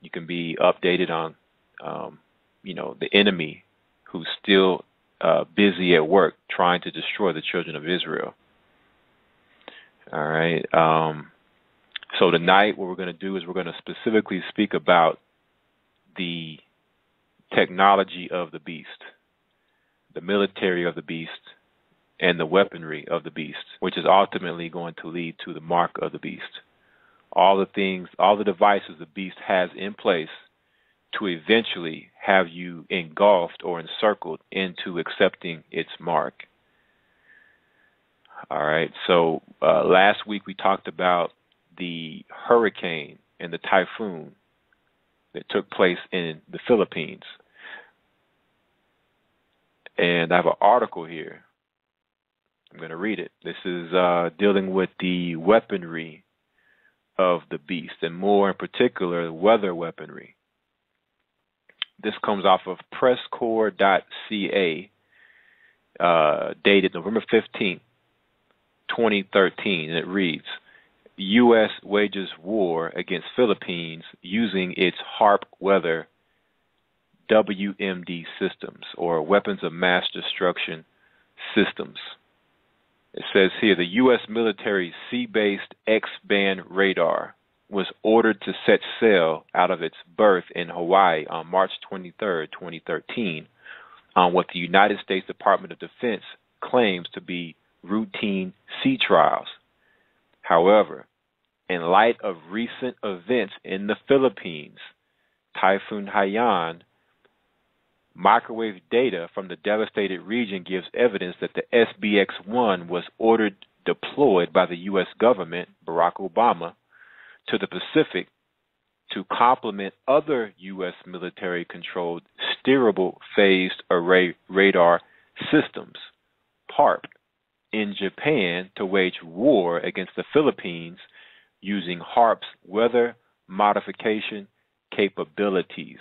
You can be updated on, the enemy who's still busy at work trying to destroy the children of Israel. All right. So tonight what we're going to do is we're going to specifically speak about the technology of the beast, the military of the beast, and the weaponry of the beast, which is ultimately going to lead to the mark of the beast. All the devices the beast has in place to eventually have you engulfed or encircled into accepting its mark. All right, so last week we talked about the hurricane and the typhoon that took place in the Philippines. And I have an article here. I'm going to read it. This is dealing with the weaponry of the beast, and more in particular, weather weaponry. This comes off of presscorps.ca, dated November 15th, 2013, and it reads, U.S. wages war against Philippines using its HARP weather WMD systems, or weapons of mass destruction systems. It says here, the U.S. military sea-based X-band radar was ordered to set sail out of its berth in Hawaii on March 23, 2013, on what the United States Department of Defense claims to be routine sea trials. However, in light of recent events in the Philippines, Typhoon Haiyan, microwave data from the devastated region gives evidence that the SBX-1 was deployed by the U.S. government, Barack Obama, to the Pacific to complement other U.S. military-controlled steerable phased array radar systems, HARP, in Japan to wage war against the Philippines using HARP's weather modification capabilities.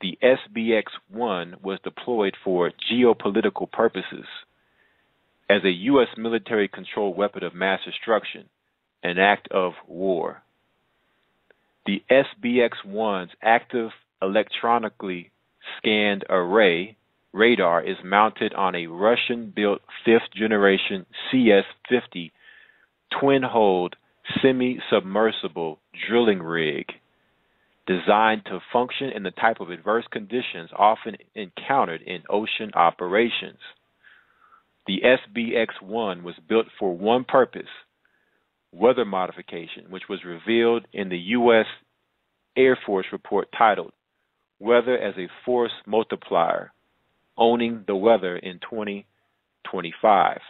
The SBX-1 was deployed for geopolitical purposes as a U.S. military-controlled weapon of mass destruction, an act of war. The SBX-1's active electronically scanned array radar is mounted on a Russian-built fifth-generation CS-50 twin-holed semi-submersible drilling rig, designed to function in the type of adverse conditions often encountered in ocean operations. The SBX-1 was built for one purpose, weather modification, which was revealed in the U.S. Air Force report titled Weather as a Force Multiplier, Owning the Weather in 2025.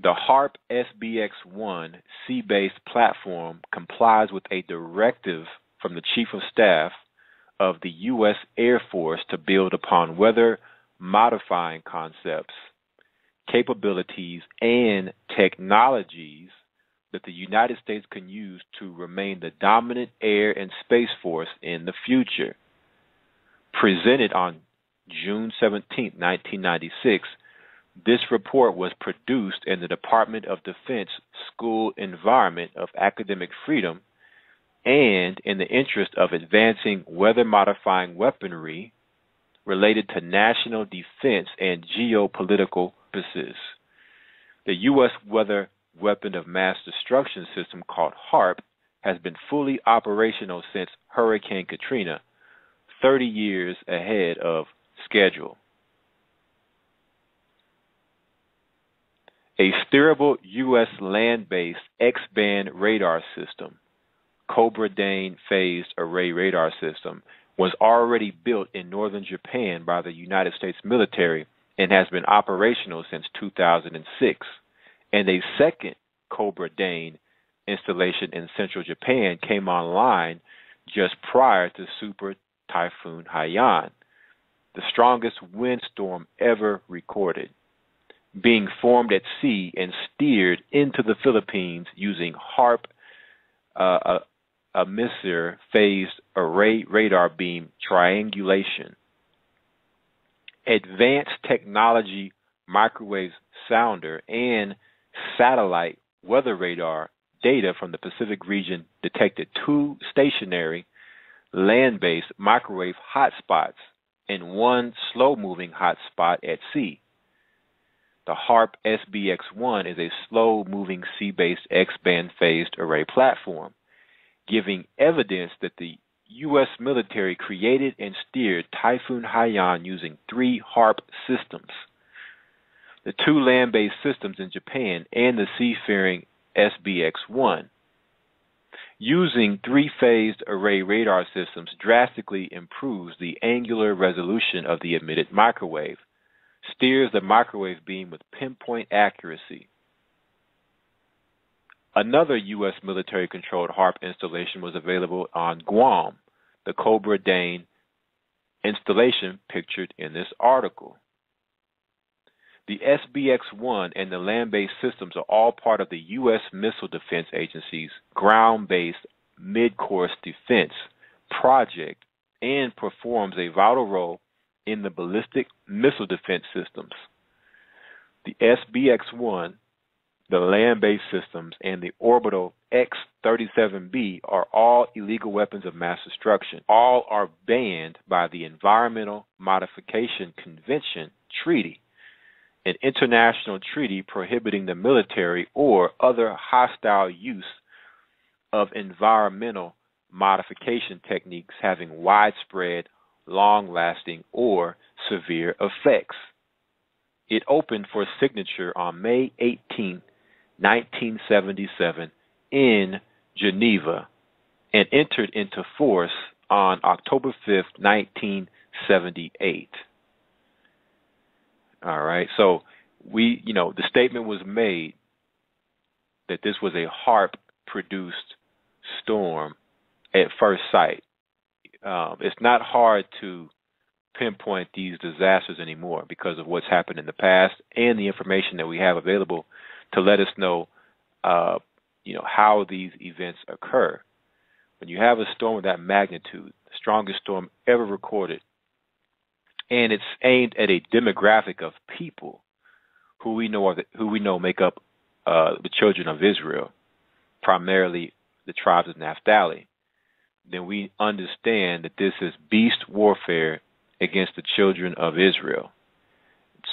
The HARP SBX-1 sea-based platform complies with a directive from the Chief of Staff of the U.S. Air Force to build upon weather-modifying concepts, capabilities, and technologies that the United States can use to remain the dominant air and space force in the future. Presented on June 17, 1996, this report was produced in the Department of Defense School Environment of Academic Freedom and in the interest of advancing weather-modifying weaponry related to national defense and geopolitical purposes. The U.S. weather weapon of mass destruction system called HARP has been fully operational since Hurricane Katrina, 30 years ahead of schedule. A steerable U.S. land-based X-band radar system, Cobra Dane Phased Array Radar System, was already built in northern Japan by the United States military and has been operational since 2006, and a second Cobra Dane installation in central Japan came online just prior to Super Typhoon Haiyan, the strongest windstorm ever recorded, being formed at sea and steered into the Philippines using HARP, a Messier phased array radar beam triangulation. Advanced technology microwave sounder and satellite weather radar data from the Pacific region detected 2 stationary land-based microwave hotspots and 1 slow-moving hotspot at sea. The HARP SBX-1 is a slow-moving sea-based X-band phased array platform, giving evidence that the U.S. military created and steered Typhoon Haiyan using 3 HARP systems. The 2 land-based systems in Japan and the seafaring SBX-1. Using 3-phased array radar systems drastically improves the angular resolution of the emitted microwave, steers the microwave beam with pinpoint accuracy. Another U.S. military-controlled HARP installation was available on Guam, the Cobra Dane installation pictured in this article. The SBX-1 and the land-based systems are all part of the U.S. Missile Defense Agency's ground-based mid-course defense project and performs a vital role in the ballistic missile defense systems. The SBX-1, the land-based systems, and the orbital X-37B are all illegal weapons of mass destruction. All are banned by the Environmental Modification Convention Treaty, an international treaty prohibiting the military or other hostile use of environmental modification techniques having widespread, long-lasting, or severe effects. It opened for signature on May 18, 1977 in Geneva and entered into force on October 5, 1978. All right, so the statement was made that this was a HARP-produced storm at first sight. It's not hard to pinpoint these disasters anymore because of what's happened in the past and the information that we have available to let us know, how these events occur. When you have a storm of that magnitude, the strongest storm ever recorded, and it's aimed at a demographic of people who we know make up the children of Israel, primarily the tribes of Naphtali, then we understand that this is beast warfare against the children of Israel.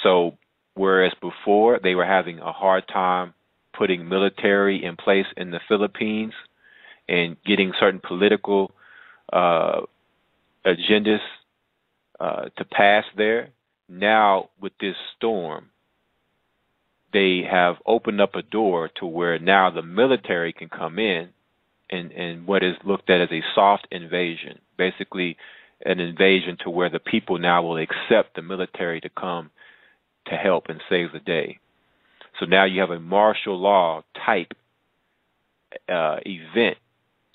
So whereas before they were having a hard time putting military in place in the Philippines and getting certain political agendas to pass there, now with this storm, they have opened up a door to where now the military can come in and what is looked at as a soft invasion, basically an invasion to where the people now will accept the military to come to help and save the day. So now you have a martial law type event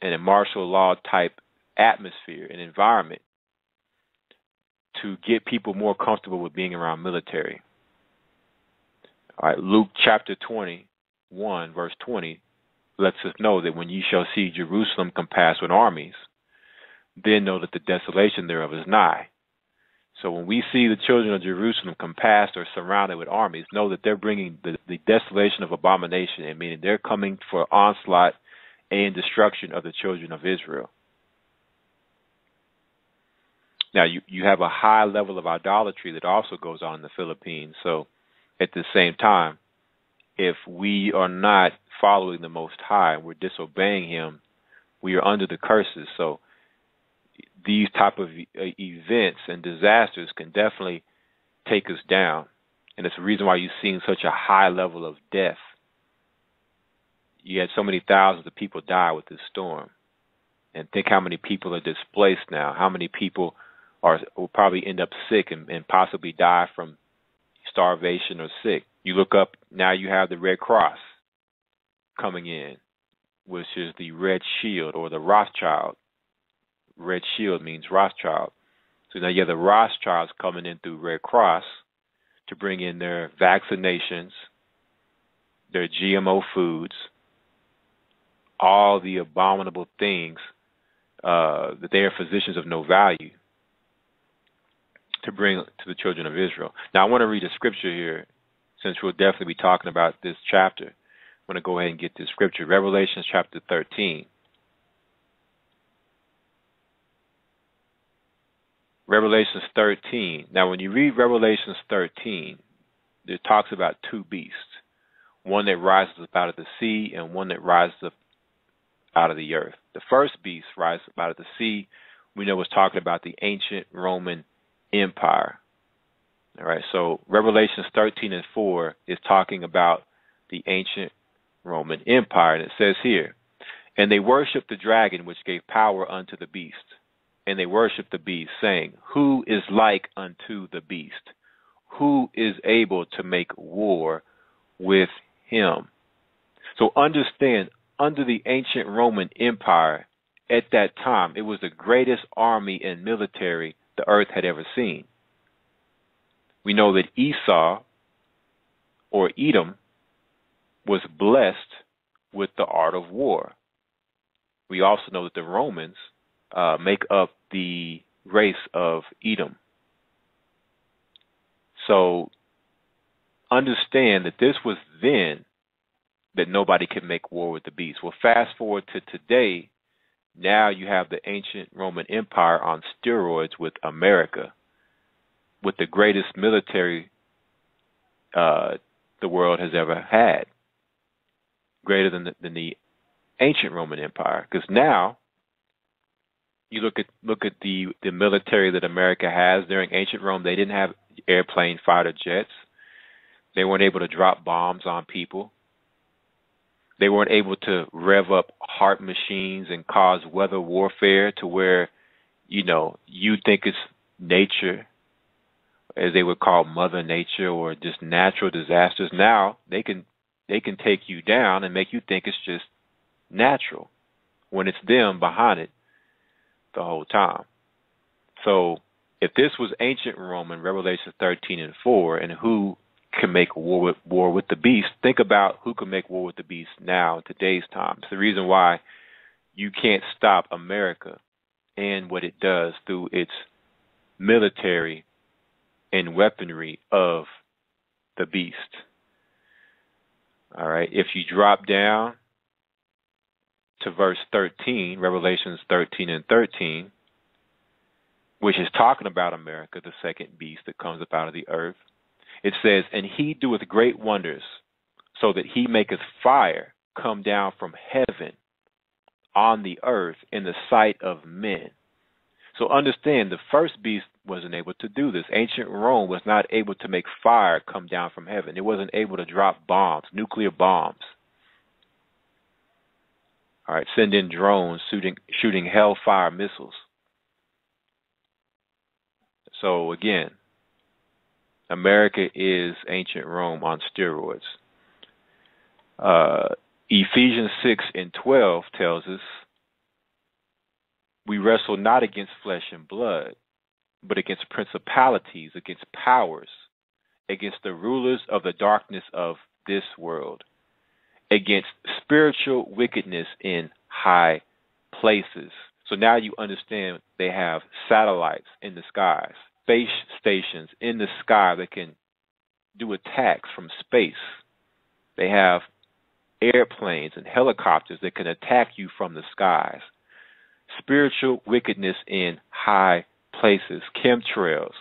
and a martial law type atmosphere and environment to get people more comfortable with being around military. All right, Luke chapter 21, verse 20, lets us know that when ye shall see Jerusalem compassed with armies, then know that the desolation thereof is nigh. So when we see the children of Jerusalem compassed or surrounded with armies, know that they're bringing the desolation of abomination, and meaning they're coming for onslaught and destruction of the children of Israel. Now, you have a high level of idolatry that also goes on in the Philippines. So at the same time, if we are not following the Most High, we're disobeying Him, we are under the curses. So these type of events and disasters can definitely take us down. And it's the reason why you're seeing such a high level of death. You had so many thousands of people die with this storm. And think how many people are displaced now, how many people will probably end up sick and possibly die from starvation, or sick. You look up, now you have the Red Cross coming in, which is the Red Shield or the Rothschild. Red Shield means Rothschild. So now you have the Rothschilds coming in through Red Cross to bring in their vaccinations, their GMO foods, all the abominable things that they are physicians of no value to bring to the children of Israel. Now, I want to read a scripture here, since we'll definitely be talking about this chapter. I'm going to go ahead and get this scripture. Revelation chapter 13. Revelations 13. Now, when you read Revelations 13, it talks about two beasts. One that rises up out of the sea and one that rises up out of the earth. The first beast rises up out of the sea. We know it's talking about the ancient Roman Empire. All right, so Revelations 13 and 4 is talking about the ancient Roman Empire. And it says here, and they worshiped the dragon which gave power unto the beast. And they worshiped the beast, saying, who is like unto the beast? Who is able to make war with him? So understand, under the ancient Roman Empire, at that time, it was the greatest army and military the earth had ever seen. We know that Esau, or Edom, was blessed with the art of war. We also know that the Romans make up the race of Edom. So understand that this was then that nobody could make war with the beast. Well, fast forward to today, now you have the ancient Roman Empire on steroids with America, with the greatest military the world has ever had, greater than the ancient Roman Empire. Because now you look at the military that America has. During ancient Rome, they didn't have airplane fighter jets. They weren't able to drop bombs on people. They weren't able to rev up heart machines and cause weather warfare to where, you think it's nature, as they would call Mother Nature, or just natural disasters. Now they can take you down and make you think it's just natural, when it's them behind it the whole time. So if this was ancient Rome in Revelation 13 and 4, and who can make war with the beast, think about who can make war with the beast now in today's time. It's the reason why you can't stop America and what it does through its military and weaponry of the beast. All right, if you drop down to verse 13, Revelations 13 and 13, which is talking about America, the second beast that comes up out of the earth, it says, and he doeth great wonders, so that he maketh fire come down from heaven on the earth in the sight of men. So understand, the first beast wasn't able to do this. Ancient Rome was not able to make fire come down from heaven. It wasn't able to drop bombs, nuclear bombs. All right, send in drones shooting hellfire missiles. So again, America is ancient Rome on steroids. Ephesians 6 and 12 tells us, we wrestle not against flesh and blood, but against principalities, against powers, against the rulers of the darkness of this world, against spiritual wickedness in high places. So now you understand they have satellites in the skies, space stations in the sky that can do attacks from space. They have airplanes and helicopters that can attack you from the skies. Spiritual wickedness in high places, chemtrails.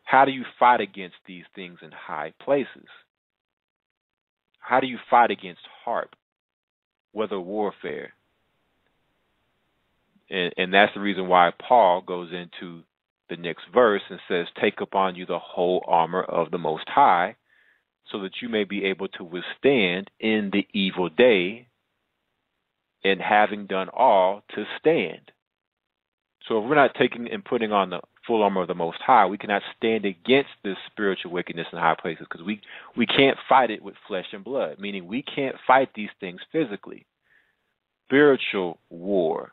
How do you fight against these things in high places? How do you fight against HARP, weather warfare? And that's the reason why Paul goes into the next verse and says, take upon you the whole armor of the Most High, so that you may be able to withstand in the evil day, and having done all, to stand. So if we're not taking and putting on the full armor of the Most High, we cannot stand against this spiritual wickedness in high places, because we can't fight it with flesh and blood, meaning we can't fight these things physically. Spiritual war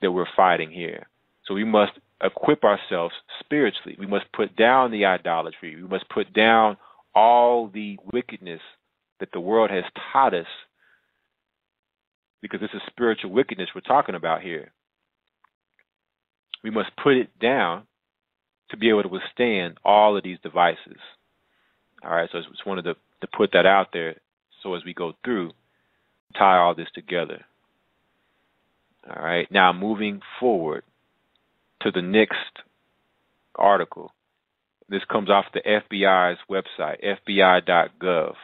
that we're fighting here. So we must equip ourselves spiritually. We must put down the idolatry. We must put down all the wickedness that the world has taught us, because this is spiritual wickedness we're talking about here. We must put it down to be able to withstand all of these devices. All right, so I just wanted to put that out there, so as we go through, tie all this together. All right, now moving forward to the next article. This comes off the FBI's website, fbi.gov.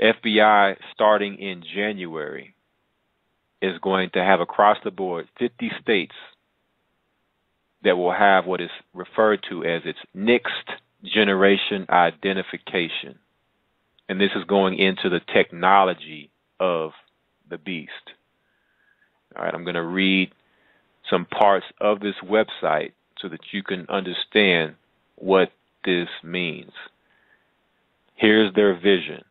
FBI, starting in January, is going to have across the board 50 states that will have what is referred to as its next generation identification. And this is going into the technology of the beast. All right, I'm going to read some parts of this website so that you can understand what this means. Here's their vision.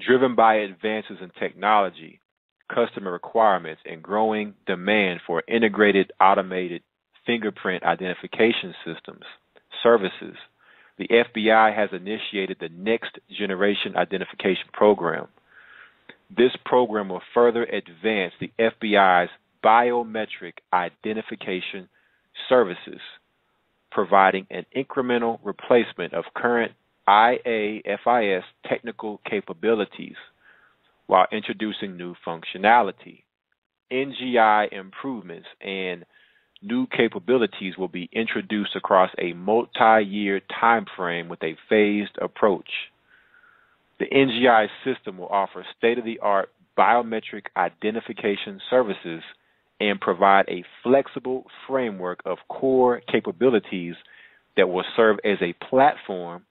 Driven by advances in technology, customer requirements, and growing demand for integrated automated fingerprint identification systems, services, the FBI has initiated the Next Generation Identification Program. This program will further advance the FBI's biometric identification services, providing an incremental replacement of current IAFIS technical capabilities while introducing new functionality. NGI improvements and new capabilities will be introduced across a multi-year time frame with a phased approach. The NGI system will offer state-of-the-art biometric identification services and provide a flexible framework of core capabilities that will serve as a platform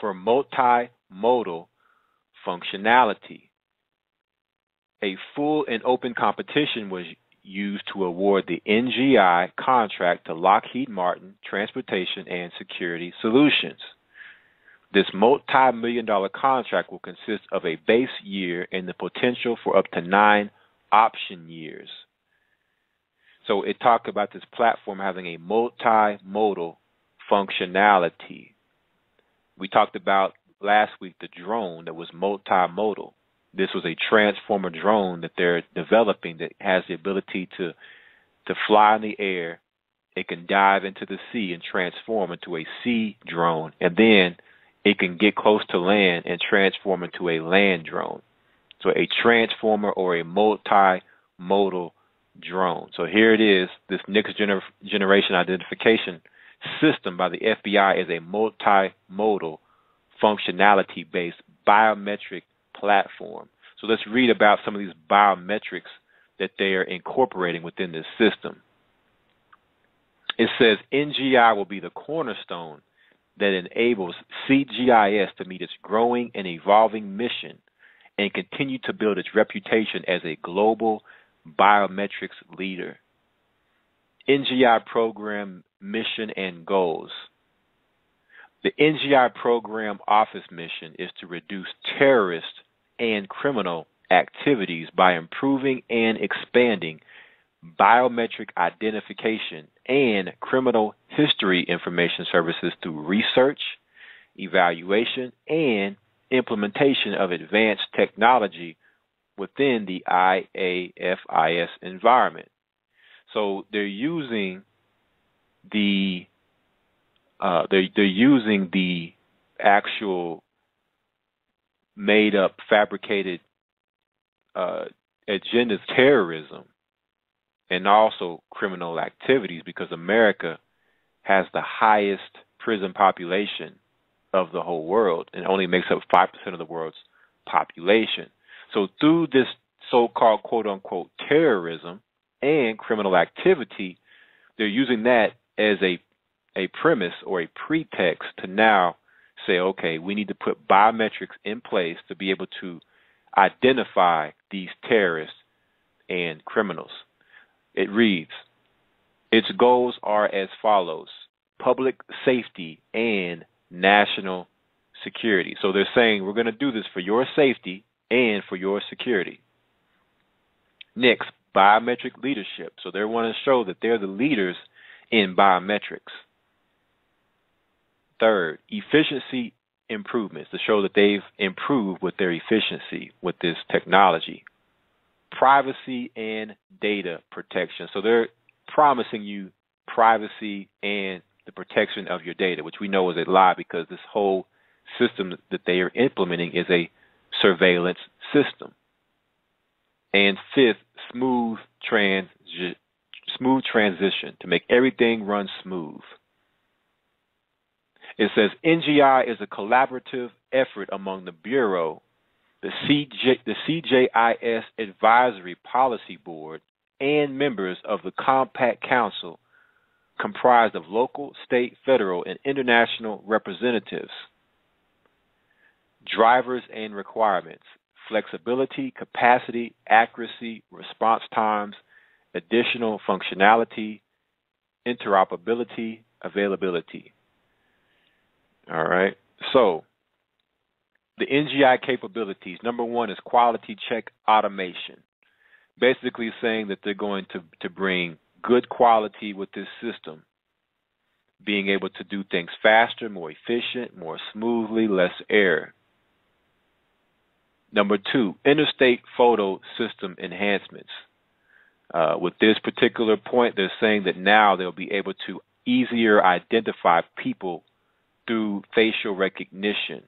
for multimodal functionality. A full and open competition was used to award the NGI contract to Lockheed Martin Transportation and Security Solutions. This multi-million-dollar contract will consist of a base year and the potential for up to 9 option years. So it talked about this platform having a multimodal functionality. We talked about last week the drone that was multimodal. This was a transformer drone that they're developing that has the ability to fly in the air. It can dive into the sea and transform into a sea drone, and then it can get close to land and transform into a land drone. So a transformer or a multimodal drone. So here it is, this next generation identification system by the FBI is a multimodal functionality-based biometric platform. So let's read about some of these biometrics that they are incorporating within this system. It says NGI will be the cornerstone that enables CGIS to meet its growing and evolving mission and continue to build its reputation as a global biometrics leader. NGI program mission and goals. The NGI program office mission is to reduce terrorist and criminal activities by improving and expanding biometric identification and criminal history information services through research, evaluation, and implementation of advanced technology within the IAFIS environment. So they're using the actual made up, fabricated agendas, terrorism, and also criminal activities, because America has the highest prison population of the whole world and only makes up 5% of the world's population. So through this so-called quote-unquote terrorism and criminal activity, they're using that as a premise or a pretext to now say, okay, we need to put biometrics in place to be able to identify these terrorists and criminals. It reads, its goals are as follows: public safety and national security. So they're saying we're going to do this for your safety and for your security. Next, biometric leadership. So they want to show that they're the leaders in biometrics. Third, efficiency improvements, to show that they've improved with their efficiency with this technology. Privacy and data protection. So they're promising you privacy and the protection of your data, which we know is a lie because this whole system that they are implementing is a surveillance system. And fifth, smooth transition, to make everything run smooth. It says NGI is a collaborative effort among the Bureau, the CJIS Advisory Policy Board, and members of the Compact Council, comprised of local, state, federal, and international representatives. Drivers and requirements: flexibility, capacity, accuracy, response times, additional functionality, interoperability, availability. All right. So the NGI capabilities, number one is quality check automation. Basically saying that they're going to bring good quality with this system, being able to do things faster, more efficient, more smoothly, less error. Number two, interstate photo system enhancements. With this particular point, they're saying that now they'll be able to easier identify people through facial recognition,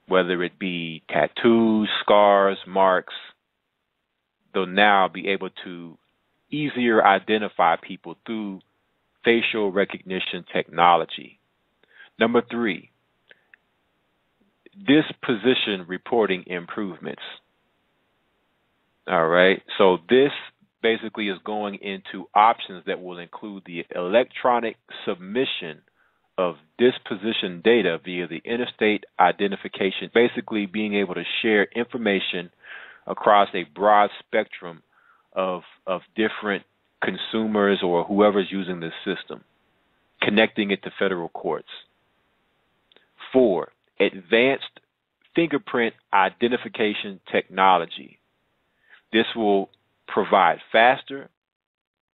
whether it be tattoos, scars, marks. They'll now be able to easier identify people through facial recognition technology. Number three, disposition reporting improvements. All right, so this basically is going into options that will include the electronic submission of disposition data via the interstate identification, basically being able to share information across a broad spectrum of different consumers or whoever's using this system, connecting it to federal courts. 4, advanced fingerprint identification technology. This will provide faster,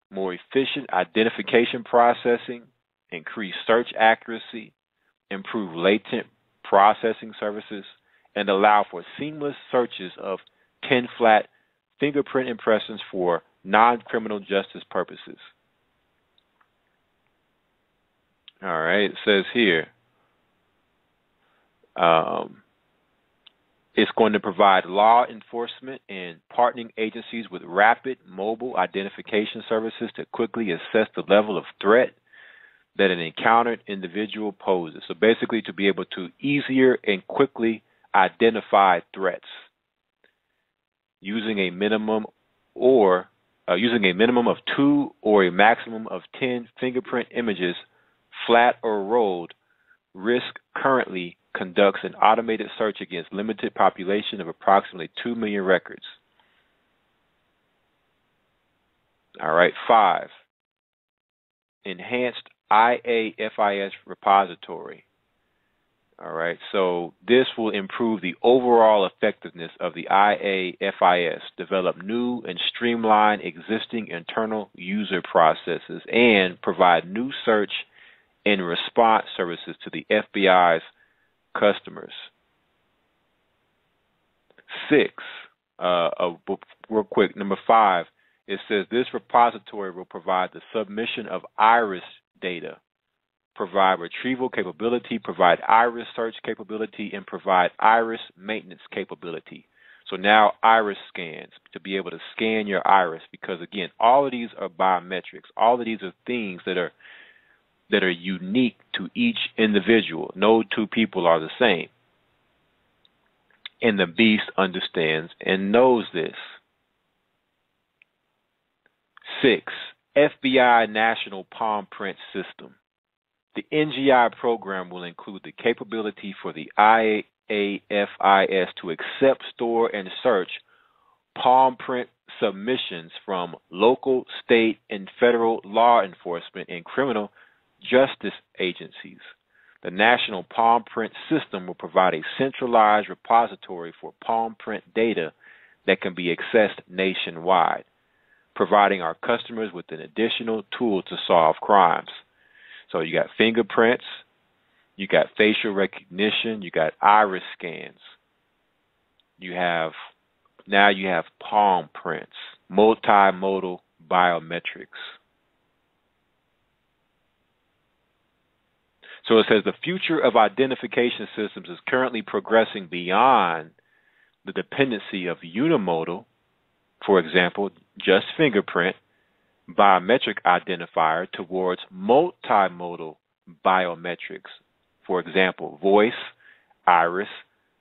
more efficient identification processing, increase search accuracy, improve latent processing services, and allow for seamless searches of 10 flat fingerprint impressions for non-criminal justice purposes. All right, it says here, it's going to provide law enforcement and partnering agencies with rapid mobile identification services to quickly assess the level of threat that an encountered individual poses. So basically to be able to easier and quickly identify threats using a minimum of 2 or a maximum of 10 fingerprint images, flat or rolled. RISC currently conducts an automated search against limited population of approximately 2 million records. All right, 5, enhanced IAFIS repository. All right, so this will improve the overall effectiveness of the IAFIS, develop new and streamline existing internal user processes, and provide new search and response services to the FBI's customers. 6, real quick, number 5, it says this repository will provide the submission of iris data, provide retrieval capability, provide iris search capability, and provide iris maintenance capability. So now iris scans, to be able to scan your iris, because again, all of these are biometrics. All of these are things that are unique to each individual. No two people are the same. And the beast understands and knows this. 6, FBI National Palm Print System. The NGI program will include the capability for the IAFIS to accept, store, and search palm print submissions from local, state, and federal law enforcement and criminal justice agencies. The National Palm Print System will provide a centralized repository for palm print data that can be accessed nationwide, providing our customers with an additional tool to solve crimes. So you got fingerprints, you got facial recognition, you got iris scans. You have palm prints, multimodal biometrics. So it says the future of identification systems is currently progressing beyond the dependency of unimodal, for example, just fingerprint, biometric identifier, towards multimodal biometrics, for example, voice, iris,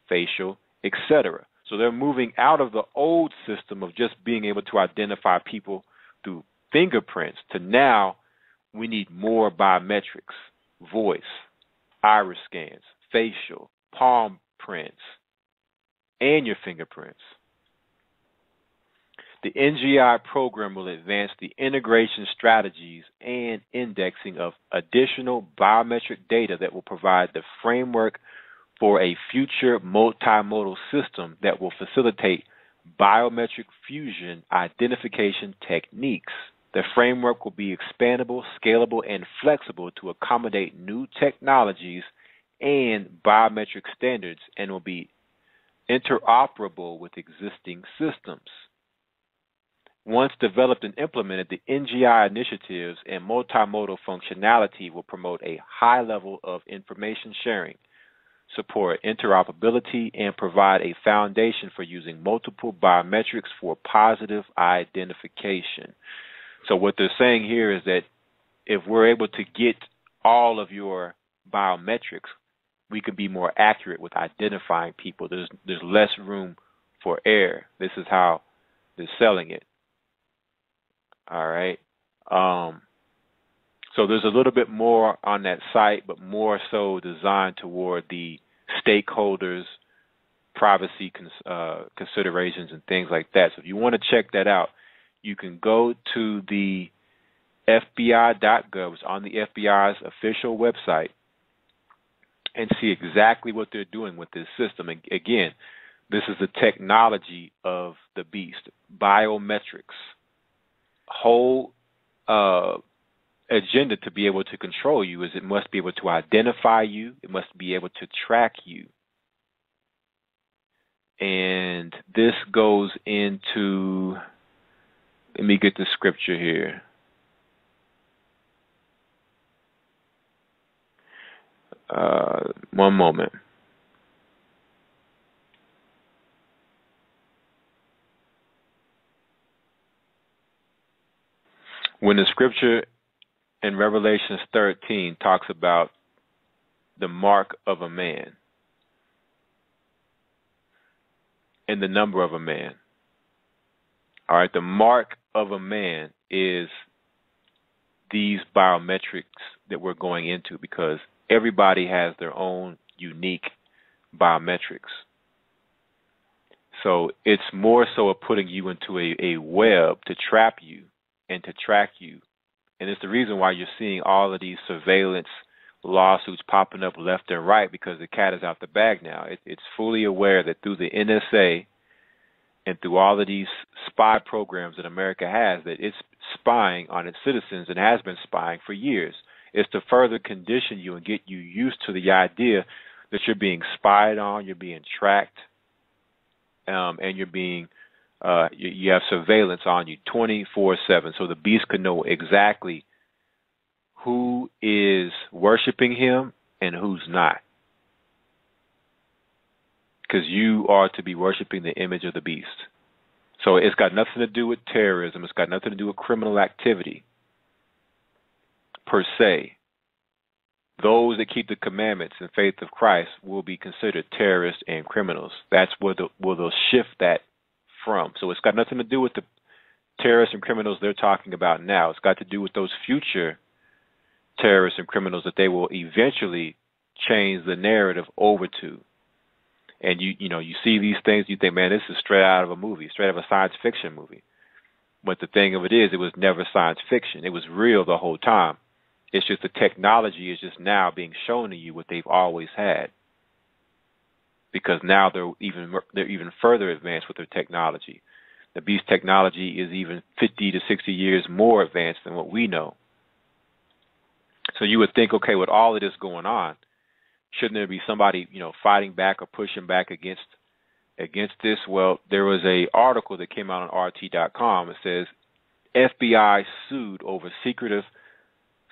facial, etc. So they're moving out of the old system of just being able to identify people through fingerprints to now we need more biometrics, voice, iris scans, facial, palm prints, and your fingerprints. The NGI program will advance the integration strategies and indexing of additional biometric data that will provide the framework for a future multimodal system that will facilitate biometric fusion identification techniques. The framework will be expandable, scalable, and flexible to accommodate new technologies and biometric standards and will be interoperable with existing systems. Once developed and implemented, the NGI initiatives and multimodal functionality will promote a high level of information sharing, support interoperability, and provide a foundation for using multiple biometrics for positive identification. So what they're saying here is that if we're able to get all of your biometrics, we can be more accurate with identifying people. There's less room for error. This is how they're selling it. All right. So there's a little bit more on that site, but more so designed toward the stakeholders, privacy considerations, and things like that. So if you want to check that out, you can go to the FBI.gov, it's on the FBI's official website, and see exactly what they're doing with this system. And again, this is the technology of the beast, biometrics. Whole agenda to be able to control you is it must be able to identify you, it must be able to track you. And this goes into, let me get the scripture here. One moment. When the scripture in Revelation 13 talks about the mark of a man and the number of a man, all right, the mark of a man is these biometrics that we're going into, because everybody has their own unique biometrics. So it's more so of putting you into a web to trap you and to track you. And it's the reason why you're seeing all of these surveillance lawsuits popping up left and right, because the cat is out the bag now. It's fully aware that through the NSA and through all of these spy programs that America has, that it's spying on its citizens and has been spying for years. It's to further condition you and get you used to the idea that you're being spied on, you're being tracked, and you're being you have surveillance on you 24/7, so the beast can know exactly who is worshiping him and who's not, because you are to be worshiping the image of the beast. So it's got nothing to do with terrorism. It's got nothing to do with criminal activity per se. Those that keep the commandments and faith of Christ will be considered terrorists and criminals. That's where they'll shift that from. So it's got nothing to do with the terrorists and criminals they're talking about now. It's got to do with those future terrorists and criminals that they will eventually change the narrative over to. And you see these things, you think, man, this is straight out of a movie, straight out of a science fiction movie. But the thing of it is, it was never science fiction. It was real the whole time. It's just the technology is just now being shown to you what they've always had. Because now they're even further advanced with their technology. The beast technology is even 50 to 60 years more advanced than what we know. So you would think, okay, with all of this going on, shouldn't there be somebody, fighting back or pushing back against this? Well, there was a article that came out on RT.com. It says FBI sued over secretive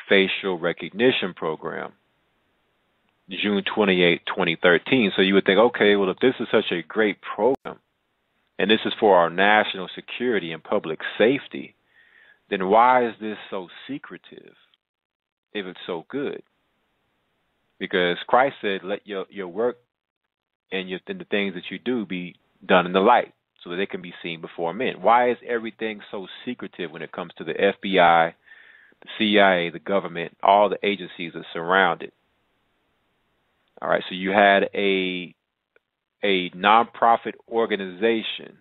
facial recognition program, June 28, 2013. So you would think, okay, well, if this is such a great program, and this is for our national security and public safety, then why is this so secretive if it's so good? Because Christ said, let your work and the things that you do be done in the light so that they can be seen before men. Why is everything so secretive when it comes to the FBI, the CIA, the government, all the agencies that surround it? All right, so you had a nonprofit organization,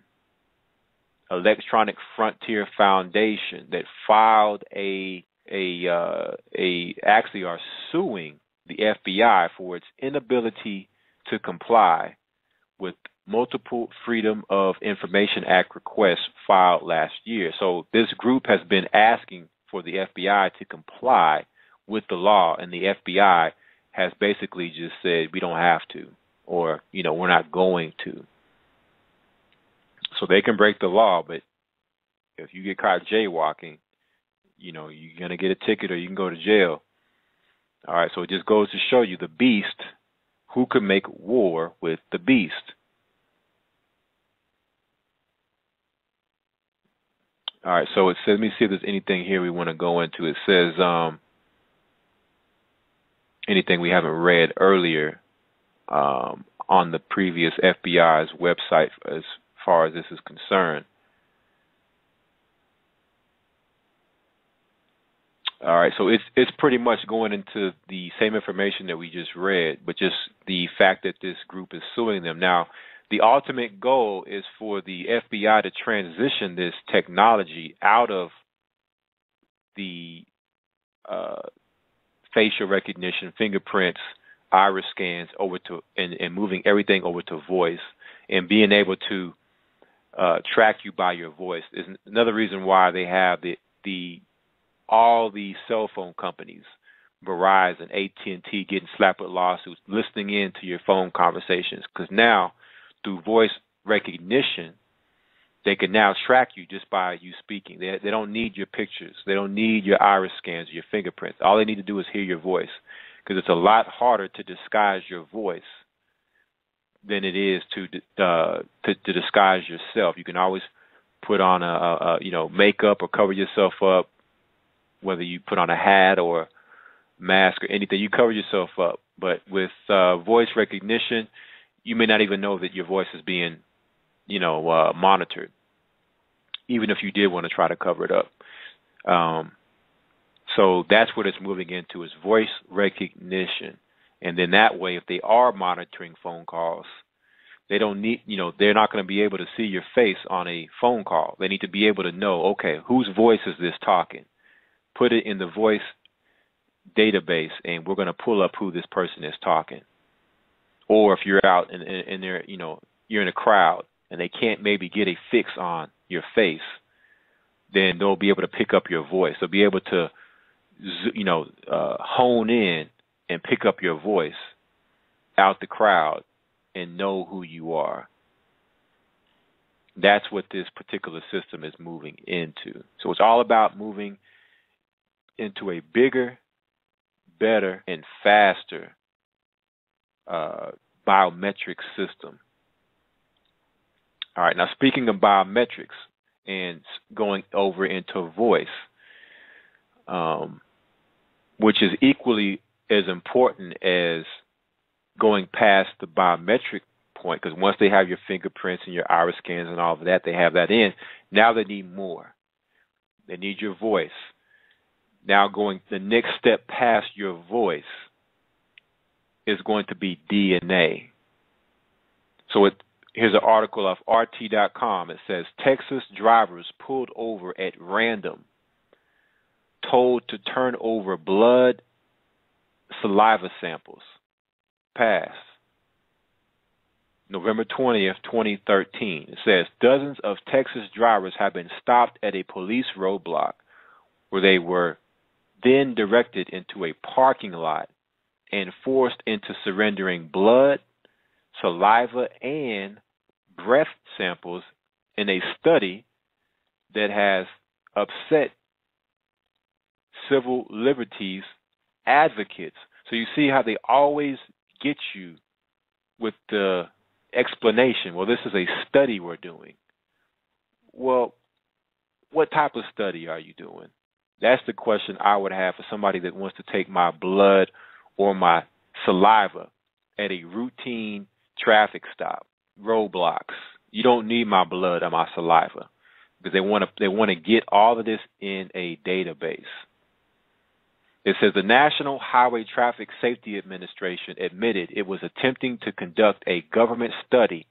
Electronic Frontier Foundation, that filed actually are suing the FBI for its inability to comply with multiple Freedom of Information Act requests filed last year. So this group has been asking for the FBI to comply with the law, and the FBI has basically just said we don't have to, or we're not going to. So they can break the law, but if you get caught jaywalking, you're going to get a ticket or you can go to jail. All right, so it just goes to show you the beast, who could make war with the beast. All right, so it says, let me see if there's anything here we want to go into. It says anything we haven't read earlier on the previous FBI's website as far as this is concerned. All right, so it's pretty much going into the same information that we just read, but just the fact that this group is suing them. Now, the ultimate goal is for the FBI to transition this technology out of the facial recognition, fingerprints, iris scans over to and moving everything over to voice, and being able to track you by your voice. Is another reason why they have all the cell phone companies, Verizon, AT&T, getting slapped with lawsuits, listening in to your phone conversations, because now through voice recognition, they can now track you just by you speaking. They don't need your pictures. They don't need your iris scans or your fingerprints. All they need to do is hear your voice, because it's a lot harder to disguise your voice than it is to disguise yourself. You can always put on a makeup or cover yourself up, whether you put on a hat or mask or anything. You cover yourself up. But with voice recognition, you may not even know that your voice is being monitored, even if you did want to try to cover it up. So that's what it's moving into, is voice recognition. And then that way, if they are monitoring phone calls, they don't need, they're not going to be able to see your face on a phone call. They need to be able to know, okay, whose voice is this talking? Put it in the voice database, and we're going to pull up who this person is talking. Or if you're out and they're, you're in a crowd and they can't maybe get a fix on your face, then they'll be able to pick up your voice. They'll be able to, hone in and pick up your voice out the crowd and know who you are. That's what this particular system is moving into. So it's all about moving into a bigger, better, and faster biometric system. All right, now speaking of biometrics and going over into voice, which is equally as important as going past the biometric point, because once they have your fingerprints and your iris scans and all of that, they have that in. Now they need more. They need your voice. Now going the next step past your voice is going to be DNA. So here's an article of RT.com. It says Texas drivers pulled over at random, told to turn over blood, saliva samples. Pass. November 20th, 2013. It says dozens of Texas drivers have been stopped at a police roadblock where they were then directed into a parking lot and forced into surrendering blood, saliva, and breath samples in a study that has upset civil liberties advocates. So you see how they always get you with the explanation. Well, this is a study we're doing. Well, what type of study are you doing? That's the question I would have for somebody that wants to take my blood or my saliva at a routine traffic stop, roadblocks. You don't need my blood or my saliva because they want to get all of this in a database. It says the National Highway Traffic Safety Administration admitted it was attempting to conduct a government study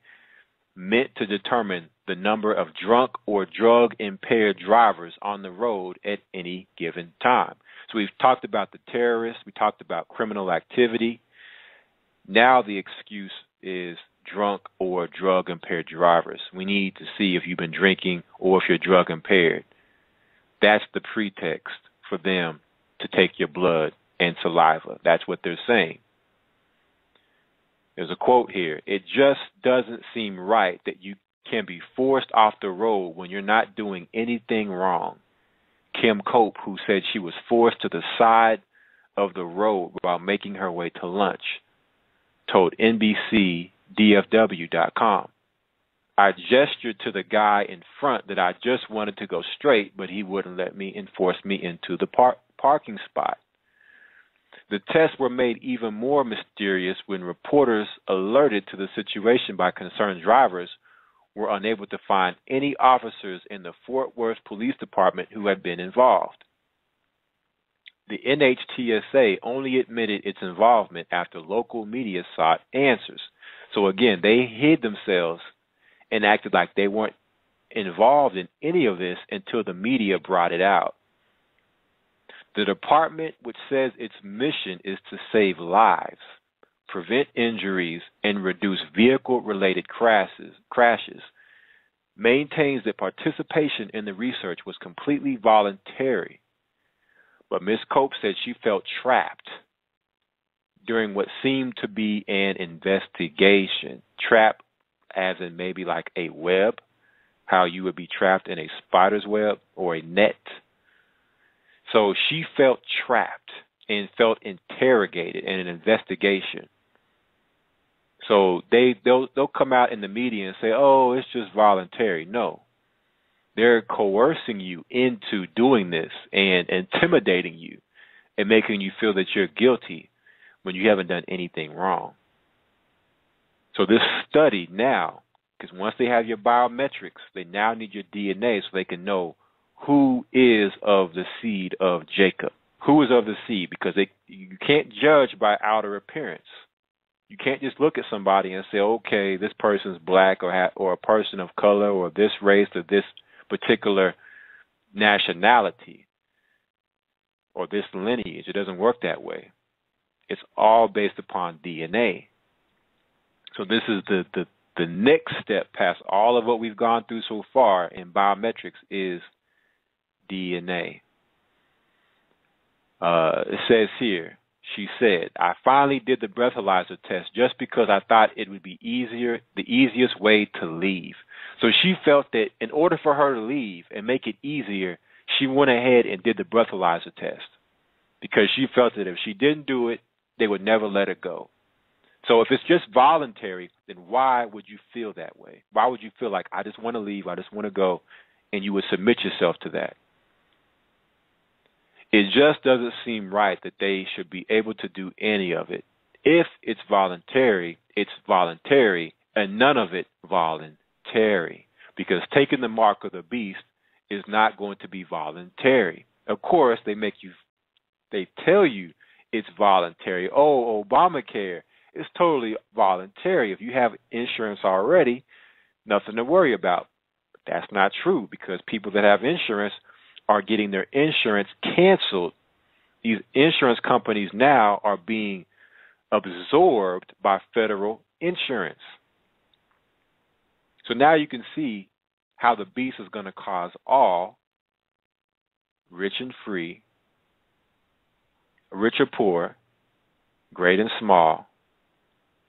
meant to determine the number of drunk or drug-impaired drivers on the road at any given time. So we've talked about the terrorists. We talked about criminal activity. Now the excuse is drunk or drug-impaired drivers. We need to see if you've been drinking or if you're drug-impaired. That's the pretext for them to take your blood and saliva. That's what they're saying. There's a quote here. It just doesn't seem right that you can be forced off the road when you're not doing anything wrong. Kim Cope, who said she was forced to the side of the road while making her way to lunch, told NBCDFW.com. I gestured to the guy in front that I just wanted to go straight, but he wouldn't let me and forced me into the parking spot. The tests were made even more mysterious when reporters alerted to the situation by concerned drivers were unable to find any officers in the Fort Worth Police Department who had been involved. The NHTSA only admitted its involvement after local media sought answers. So again, they hid themselves and acted like they weren't involved in any of this until the media brought it out. The department, which says its mission is to save lives, prevent injuries, and reduce vehicle-related crashes, maintains that participation in the research was completely voluntary. But Ms. Cope said she felt trapped during what seemed to be an investigation. Trapped as in maybe like a web, how you would be trapped in a spider's web or a net. So she felt trapped and felt interrogated in an investigation. So they'll come out in the media and say, oh, it's just voluntary. No. They're coercing you into doing this and intimidating you and making you feel that you're guilty when you haven't done anything wrong. So this study now, because once they have your biometrics, they now need your DNA so they can know who is of the seed of Jacob. Who is of the seed? Because you can't judge by outer appearance. You can't just look at somebody and say, okay, this person's black or a person of color or this race or this particular nationality or this lineage. It doesn't work that way. It's all based upon DNA. So this is the next step past all of what we've gone through so far in biometrics is DNA. It says here, she said, I finally did the breathalyzer test just because I thought it would be the easiest way to leave. So she felt that in order for her to leave and make it easier, she went ahead and did the breathalyzer test because she felt that if she didn't do it, they would never let her go. So if it's just voluntary, then why would you feel that way? Why would you feel like, I just want to leave, I just want to go, and you would submit yourself to that? It just doesn't seem right that they should be able to do any of it. If it's voluntary, and none of it voluntary, because taking the mark of the beast is not going to be voluntary. Of course, they tell you it's voluntary. Oh, Obamacare it's totally voluntary. If you have insurance already, nothing to worry about. But that's not true, because people that have insurance are getting their insurance canceled. These insurance companies now are being absorbed by federal insurance. So now you can see how the beast is going to cause all, rich and free, rich or poor, great and small,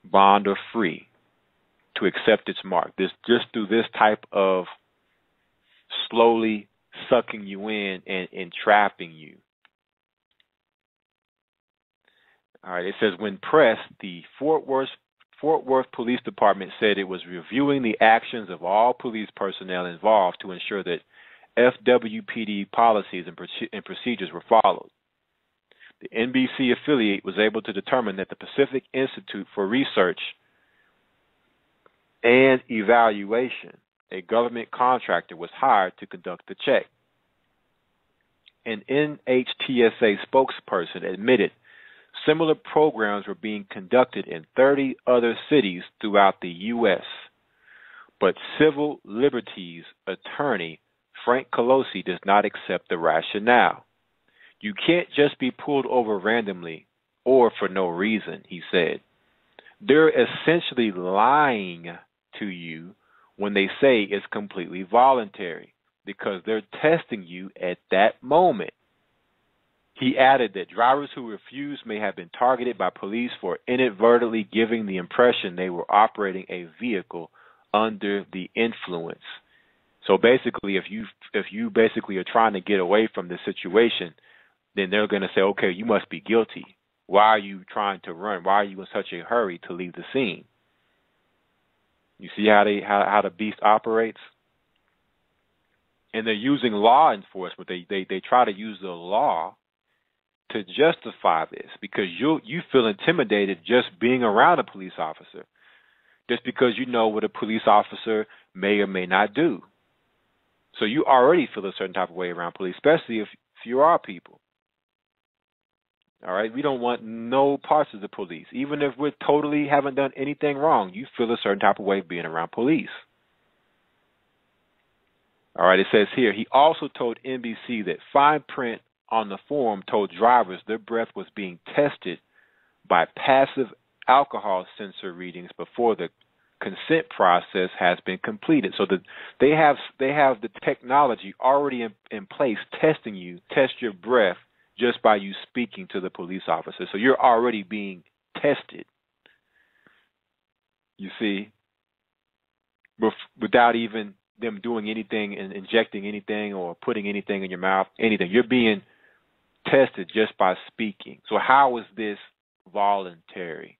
bond or free, to accept its mark. This just through this type of slowly sucking you in and entrapping you. All right, it says, when pressed, the Fort Worth Police Department said it was reviewing the actions of all police personnel involved to ensure that FWPD policies and procedures were followed. The NBC affiliate was able to determine that the Pacific Institute for Research and Evaluation, a government contractor, was hired to conduct the check. An NHTSA spokesperson admitted similar programs were being conducted in 30 other cities throughout the U.S., but civil liberties attorney Frank Colosi does not accept the rationale. You can't just be pulled over randomly or for no reason, he said. They're essentially lying to you when they say it's completely voluntary, because they're testing you at that moment. He added that drivers who refuse may have been targeted by police for inadvertently giving the impression they were operating a vehicle under the influence. So basically, if you basically are trying to get away from this situation, then they're going to say, okay, you must be guilty. Why are you trying to run? Why are you in such a hurry to leave the scene? You see how the beast operates? And they're using law enforcement. They try to use the law to justify this, because you feel intimidated just being around a police officer, just because you know what a police officer may or may not do. So you already feel a certain type of way around police, especially if you are people. All right, we don't want no parts of the police. Even if we totally haven't done anything wrong, you feel a certain type of way being around police. All right, it says here, he also told NBC that fine print on the form told drivers their breath was being tested by passive alcohol sensor readings before the consent process has been completed. So that they have the technology already in place testing you, test your breath just by you speaking to the police officer. So you're already being tested. You see, without even them doing anything and injecting anything or putting anything in your mouth, anything. You're being tested just by speaking. So how is this voluntary?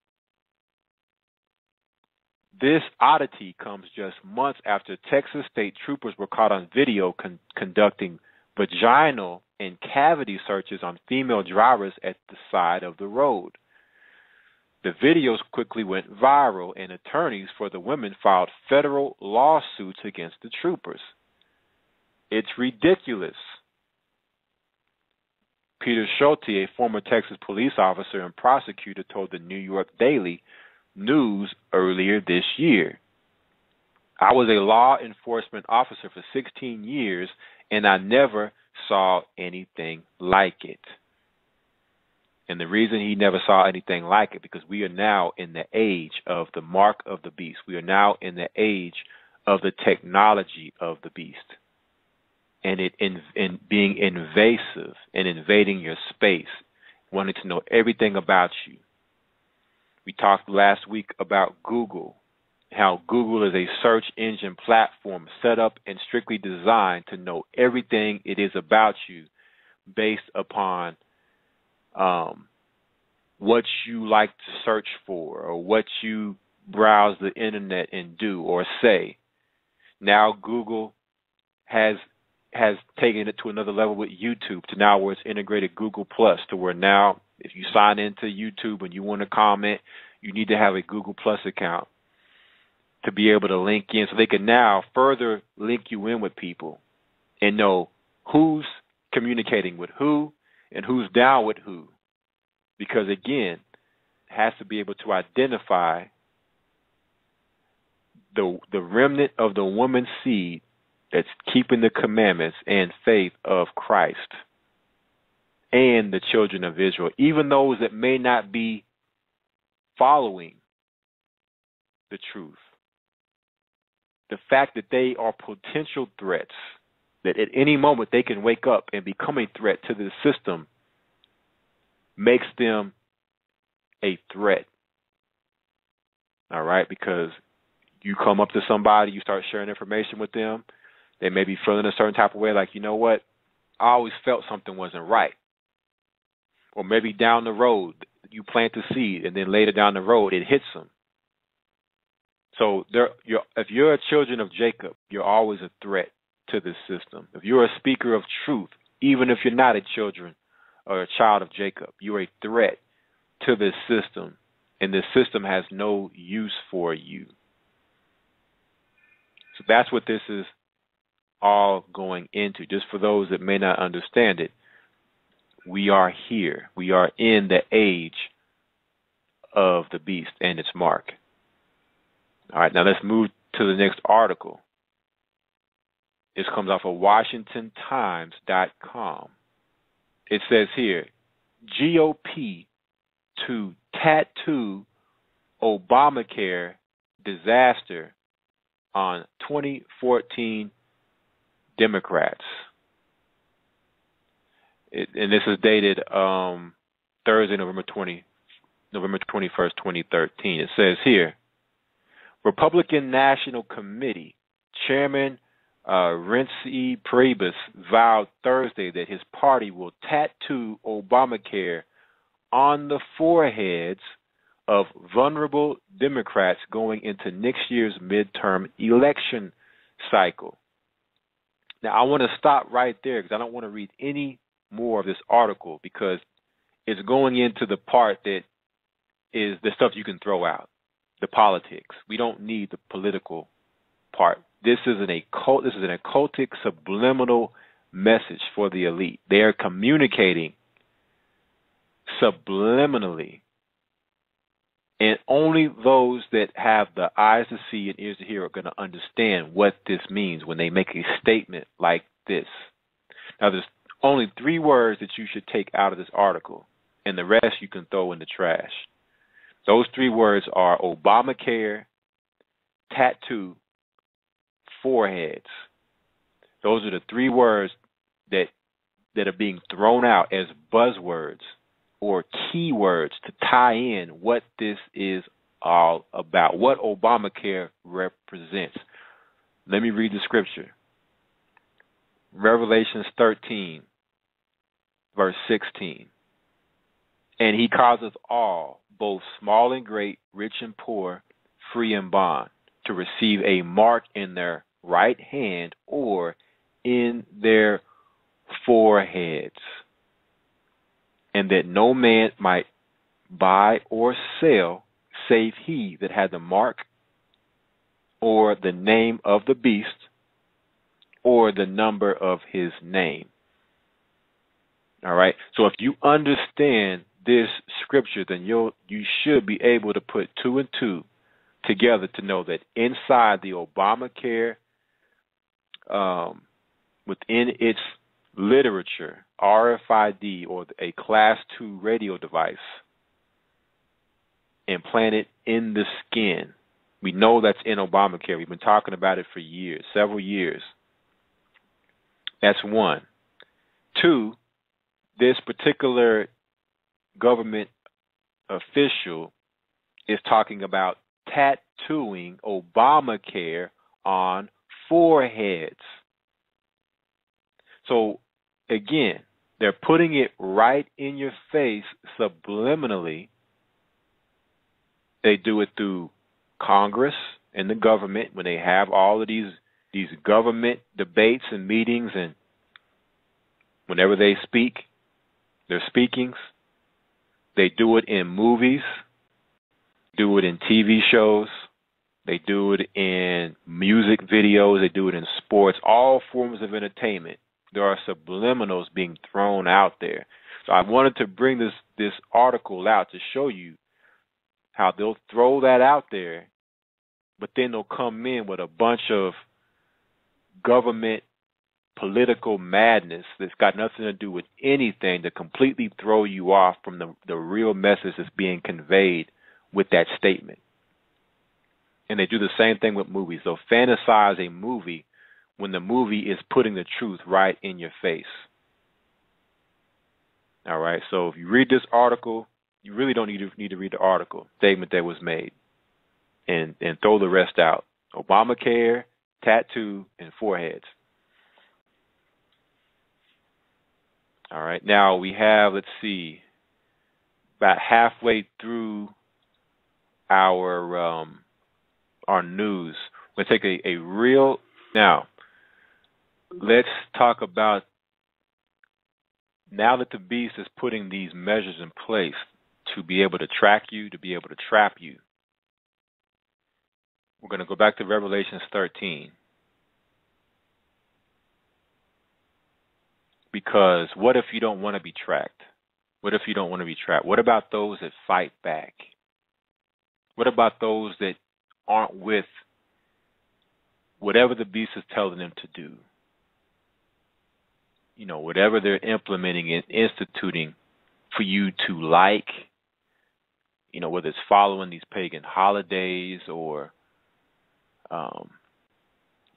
This oddity comes just months after Texas state troopers were caught on video conducting vaginal and cavity searches on female drivers at the side of the road. The videos quickly went viral, and attorneys for the women filed federal lawsuits against the troopers. It's ridiculous. Peter Schulte, a former Texas police officer and prosecutor, told the New York Daily News earlier this year, I was a law enforcement officer for 16 years, and I never saw anything like it. And the reason he never saw anything like it, because we are now in the age of the mark of the beast. We are now in the age of the technology of the beast. And it in being invasive and invading your space, wanting to know everything about you. We talked last week about Google, how Google is a search engine platform set up and strictly designed to know everything it is about you based upon what you like to search for or what you browse the internet and do or say. Now Google has taken it to another level with YouTube, to now where it's integrated Google Plus, to where now if you sign into YouTube and you want to comment, you need to have a Google Plus account to be able to link in, so they can now further link you in with people and know who's communicating with who and who's down with who. Because again, has to be able to identify the remnant of the woman's seed that's keeping the commandments and faith of Christ and the children of Israel, even those that may not be following the truth. The fact that they are potential threats, that at any moment they can wake up and become a threat to the system, makes them a threat. All right? Because you come up to somebody, you start sharing information with them, they may be feeling a certain type of way, like, you know what, I always felt something wasn't right. Or maybe down the road, you plant the seed, and then later down the road, it hits them. So if you're a children of Jacob, you're always a threat to the system. If you're a speaker of truth, even if you're not a children or a child of Jacob, you're a threat to the system, and the system has no use for you. So that's what this is all going into. Just for those that may not understand it, we are here. We are in the age of the beast and its mark. All right, now let's move to the next article. This comes off of WashingtonTimes.com. It says here, GOP to tattoo Obamacare disaster on 2014 Democrats. And this is dated Thursday, November 21st, 2013. It says here, Republican National Committee Chairman Reince Priebus vowed Thursday that his party will tattoo Obamacare on the foreheads of vulnerable Democrats going into next year's midterm election cycle. Now, I want to stop right there because I don't want to read any more of this article because it's going into the part that is the stuff you can throw out, the politics. We don't need the political part. This is an occultic subliminal message for the elite. They are communicating subliminally. And only those that have the eyes to see and ears to hear are going to understand what this means when they make a statement like this. Now, there's only 3 words that you should take out of this article, and the rest you can throw in the trash. Those 3 words are Obamacare, tattoo, foreheads. Those are the 3 words that are being thrown out as buzzwords or keywords to tie in what this is all about, what Obamacare represents. Let me read the scripture. Revelations 13, verse 16. And he causeth all, both small and great, rich and poor, free and bond, to receive a mark in their right hand or in their foreheads, and that no man might buy or sell save he that had the mark or the name of the beast or the number of his name. All right. So if you understand this scripture, then you should be able to put 2 and 2 together to know that inside the Obamacare, within its literature, RFID, or a Class 2 radio device implanted in the skin. We know that's in Obamacare. We've been talking about it for years, several years. That's 1. 2, this particular government official is talking about tattooing Obamacare on foreheads. So, again, they're putting it right in your face subliminally. They do it through Congress and the government when they have all of these government debates and meetings, and whenever they speak, their speakings. They do it in movies, do it in TV shows, they do it in music videos, they do it in sports, all forms of entertainment. There are subliminals being thrown out there. So I wanted to bring this article out to show you how they'll throw that out there, but then they'll come in with a bunch of government political madness that's got nothing to do with anything to completely throw you off from the real message that's being conveyed with that statement. And they do the same thing with movies. They'll fantasize a movie when the movie is putting the truth right in your face. All right, so if you read this article, you really don't need to read the article, statement that was made, and throw the rest out. Obamacare, tattoo, and foreheads. All right, now we have, let's see, about halfway through our news. We're going to take a real, now, let's talk about, now that the beast is putting these measures in place to be able to track you, to be able to trap you, we're going to go back to Revelation 13. Because what if you don't want to be tracked? What if you don't want to be trapped? What about those that fight back? What about those that aren't with whatever the beast is telling them to do? You know, whatever they're implementing and instituting for you to like, you know, whether it's following these pagan holidays or,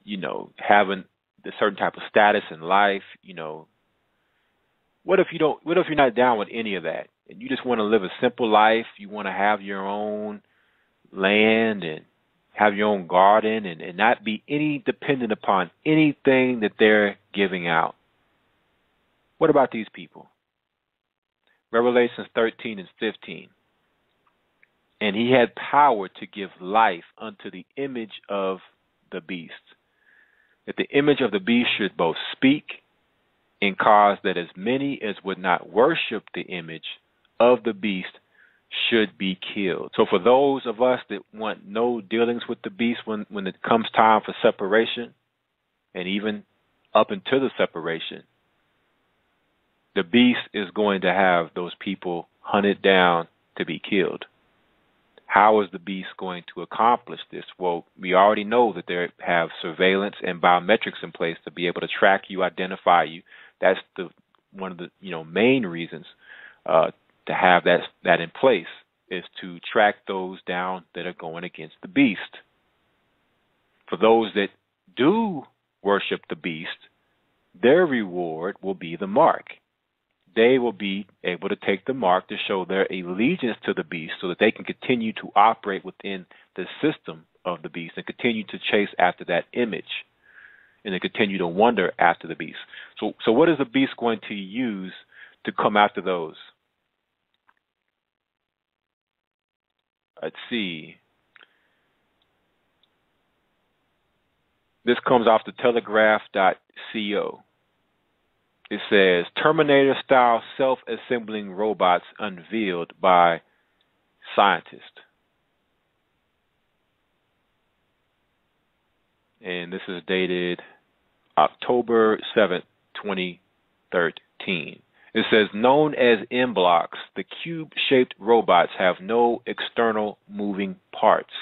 you know, having a certain type of status in life, you know. What if you're not down with any of that and you just want to live a simple life? You want to have your own land and have your own garden and not be any dependent upon anything that they're giving out. What about these people? Revelations 13 and 15. And he had power to give life unto the image of the beast, that the image of the beast should both speak and cause that as many as would not worship the image of the beast should be killed. So for those of us that want no dealings with the beast when it comes time for separation, and even up until the separation, the beast is going to have those people hunted down to be killed. How is the beast going to accomplish this? Well, we already know that they have surveillance and biometrics in place to be able to track you, identify you. That's one of the main reasons to have that in place, is to track those down that are going against the beast. For those that do worship the beast, their reward will be the mark. They will be able to take the mark to show their allegiance to the beast so that they can continue to operate within the system of the beast and continue to chase after that image and to continue to wander after the beast. So what is the beast going to use to come after those? Let's see. This comes off the telegraph.co. It says, Terminator-style self-assembling robots unveiled by scientists. And this is dated October 7th, 2013. It says, known as M-blocks, the cube-shaped robots have no external moving parts,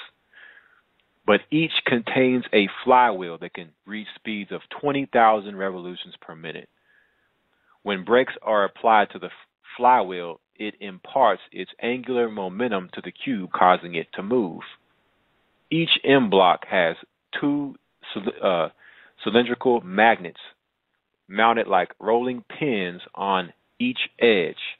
but each contains a flywheel that can reach speeds of 20,000 revolutions per minute. When brakes are applied to the flywheel, it imparts its angular momentum to the cube, causing it to move. Each M-block has two cylindrical magnets mounted like rolling pins on each edge.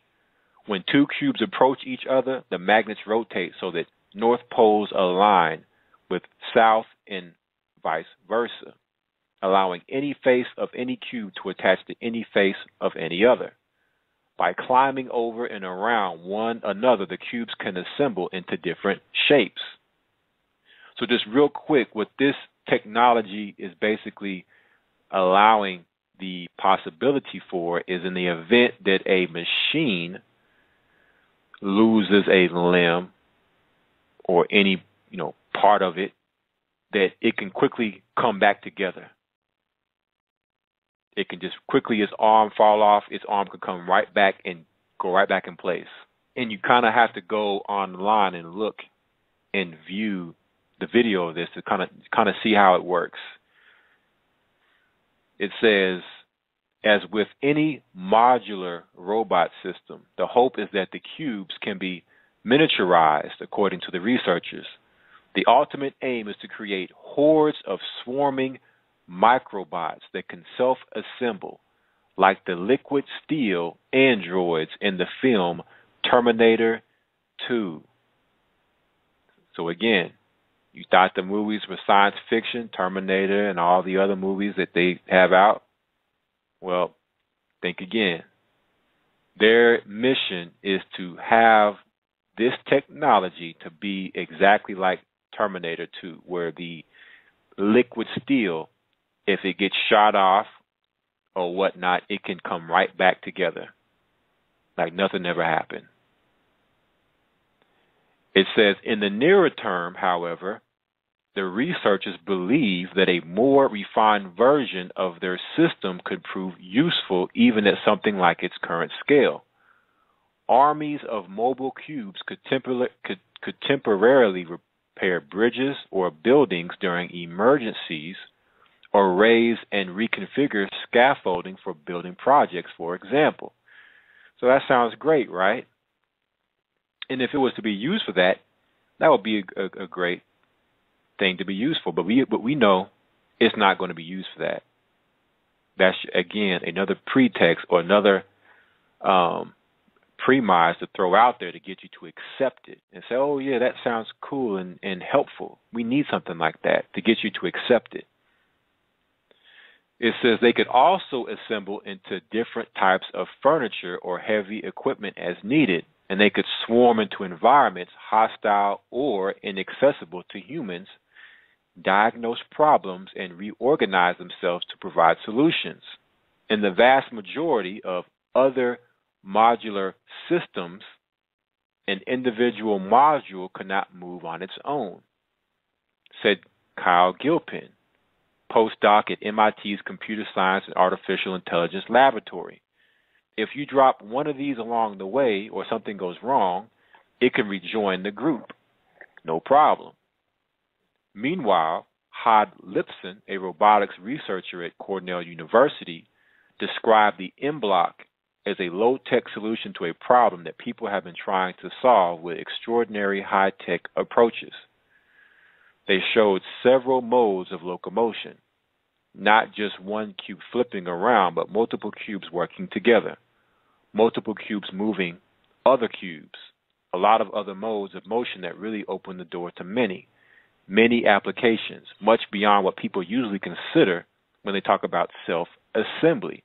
When two cubes approach each other, the magnets rotate so that north poles align with south and vice versa, allowing any face of any cube to attach to any face of any other. By climbing over and around one another, the cubes can assemble into different shapes. So just real quick, what this technology is basically allowing the possibility for is in the event that a machine loses a limb or any part of it, that it can quickly come back together. It can just quickly, its arm fall off, its arm can come right back and go right back in place. And you kind of have to go online and look and view the video of this to kind of see how it works. It says, as with any modular robot system, the hope is that the cubes can be miniaturized, according to the researchers. The ultimate aim is to create hordes of swarming microbots that can self-assemble, like the liquid steel androids in the film Terminator 2. So again, you thought the movies were science fiction, Terminator and all the other movies that they have out? Well, think again. Their mission is to have this technology to be exactly like Terminator 2, where the liquid steel, if it gets shot off or whatnot, it can come right back together like nothing ever happened. It says, in the nearer term, however, the researchers believe that a more refined version of their system could prove useful even at something like its current scale. Armies of mobile cubes could temporarily repair bridges or buildings during emergencies, or raise and reconfigure scaffolding for building projects, for example. So that sounds great, right? And if it was to be used for that, that would be a great thing to be useful. But we know it's not going to be used for that. That's, again, another pretext or another premise to throw out there to get you to accept it and say, oh, yeah, that sounds cool and helpful. We need something like that to get you to accept it. It says they could also assemble into different types of furniture or heavy equipment as needed, and they could swarm into environments hostile or inaccessible to humans, diagnose problems, and reorganize themselves to provide solutions. In the vast majority of other modular systems, an individual module cannot move on its own, said Kyle Gilpin, postdoc at MIT's Computer Science and Artificial Intelligence Laboratory. If you drop one of these along the way or something goes wrong, it can rejoin the group. No problem. Meanwhile, Hod Lipson, a robotics researcher at Cornell University, described the M-Block as a low-tech solution to a problem that people have been trying to solve with extraordinary high-tech approaches. They showed several modes of locomotion, not just one cube flipping around, but multiple cubes working together, multiple cubes moving other cubes, a lot of other modes of motion that really open the door to many applications, much beyond what people usually consider when they talk about self-assembly,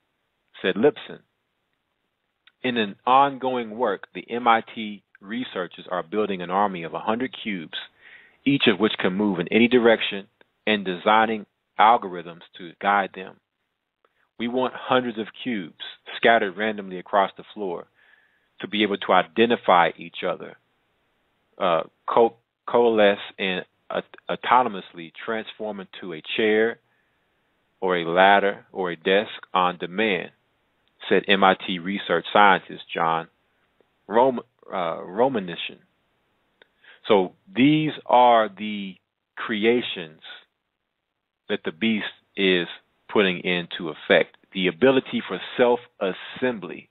said Lipson. In an ongoing work, the MIT researchers are building an army of 100 cubes, each of which can move in any direction, and designing algorithms to guide them. We want hundreds of cubes scattered randomly across the floor to be able to identify each other, coalesce, and autonomously transform into a chair or a ladder or a desk on demand, said MIT research scientist John Romanishin. So these are the creations that the beast is putting into effect. The ability for self-assembly.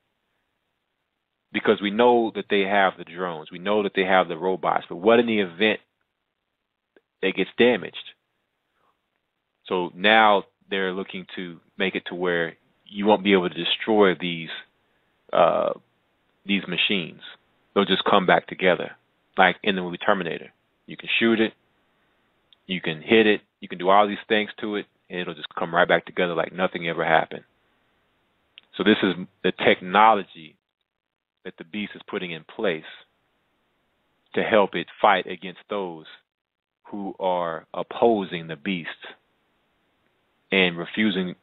Because we know that they have the drones. We know that they have the robots. But what in the event that gets damaged? So now they're looking to make it to where you won't be able to destroy these machines. They'll just come back together. Like in the movie Terminator. You can shoot it, you can hit it, you can do all these things to it, and it'll just come right back together like nothing ever happened. So this is the technology that the beast is putting in place to help it fight against those who are opposing the beast and refusing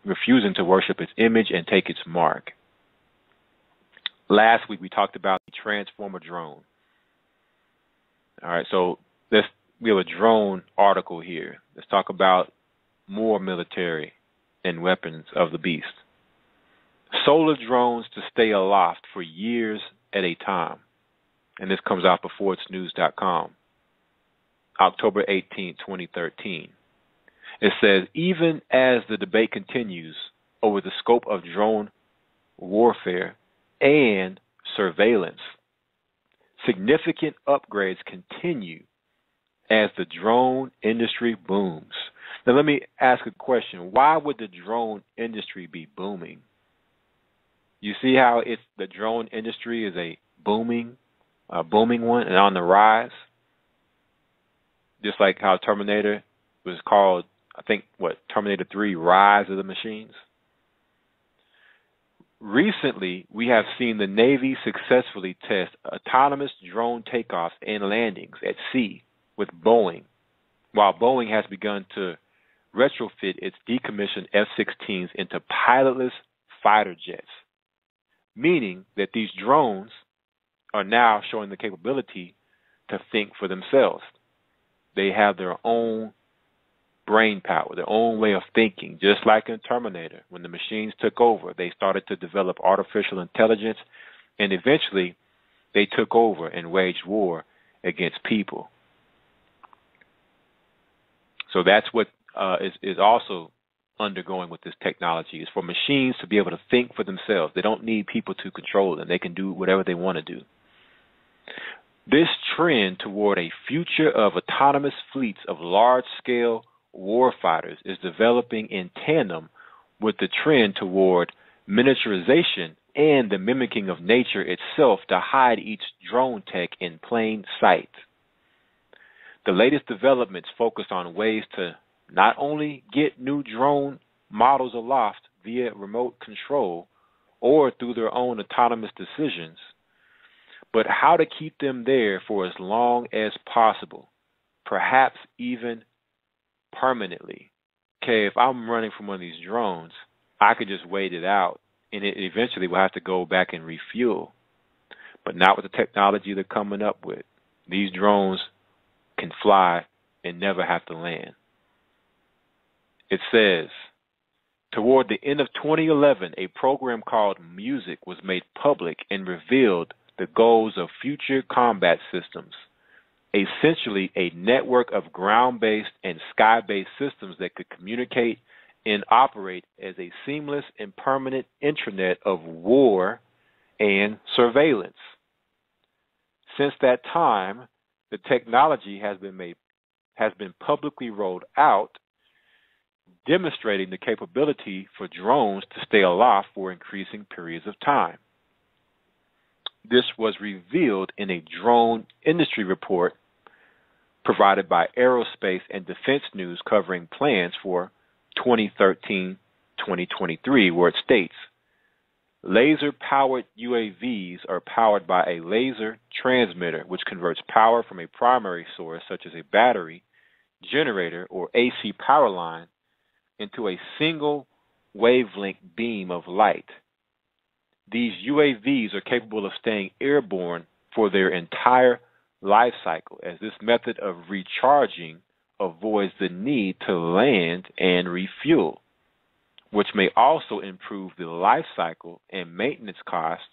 to worship its image and take its mark. Last week we talked about the Transformer drone. All right, so we have a drone article here. Let's talk about more military and weapons of the beast. Solar drones to stay aloft for years at a time. and this comes out of forwardsnews.com, October 18, 2013. It says, even as the debate continues over the scope of drone warfare and surveillance, significant upgrades continue as the drone industry booms. Now, let me ask a question. Why would the drone industry be booming? You see how the drone industry is a booming one and on the rise? Just like how Terminator was called, I think, Terminator 3, Rise of the Machines? Recently, we have seen the Navy successfully test autonomous drone takeoffs and landings at sea with Boeing, while Boeing has begun to retrofit its decommissioned F-16s into pilotless fighter jets, meaning that these drones are now showing the capability to think for themselves. They have their own brain power, their own way of thinking, just like in Terminator. When the machines took over, they started to develop artificial intelligence, and eventually they took over and waged war against people. So that's what is also undergoing with this technology, is for machines to be able to think for themselves. They don't need people to control them. They can do whatever they want to do. This trend toward a future of autonomous fleets of large-scale warfighters is developing in tandem with the trend toward miniaturization and the mimicking of nature itself to hide each drone tech in plain sight. The latest developments focus on ways to not only get new drone models aloft via remote control or through their own autonomous decisions, but how to keep them there for as long as possible, perhaps even permanently. Okay, if I'm running from one of these drones, I could just wait it out, and it eventually will have to go back and refuel. But not with the technology they're coming up with. These drones can fly and never have to land. It says, toward the end of 2011, a program called Music was made public and revealed the goals of future combat systems, essentially a network of ground-based and sky-based systems that could communicate and operate as a seamless and permanent intranet of war and surveillance. Since that time, the technology has been publicly rolled out, demonstrating the capability for drones to stay aloft for increasing periods of time. This was revealed in a drone industry report provided by Aerospace and Defense News covering plans for 2013-2023, where it states, laser-powered UAVs are powered by a laser transmitter, which converts power from a primary source, such as a battery, generator, or AC power line, into a single wavelength beam of light. These UAVs are capable of staying airborne for their entire life cycle, as this method of recharging avoids the need to land and refuel, which may also improve the life cycle and maintenance costs,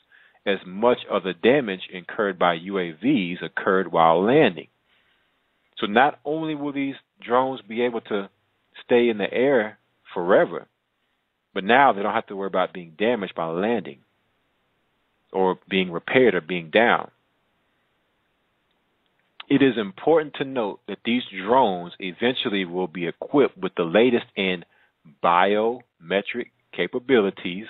as much of the damage incurred by UAVs occurred while landing. So not only will these drones be able to stay in the air forever, but now they don't have to worry about being damaged by landing or being repaired or being down. It is important to note that these drones eventually will be equipped with the latest in biometric capabilities,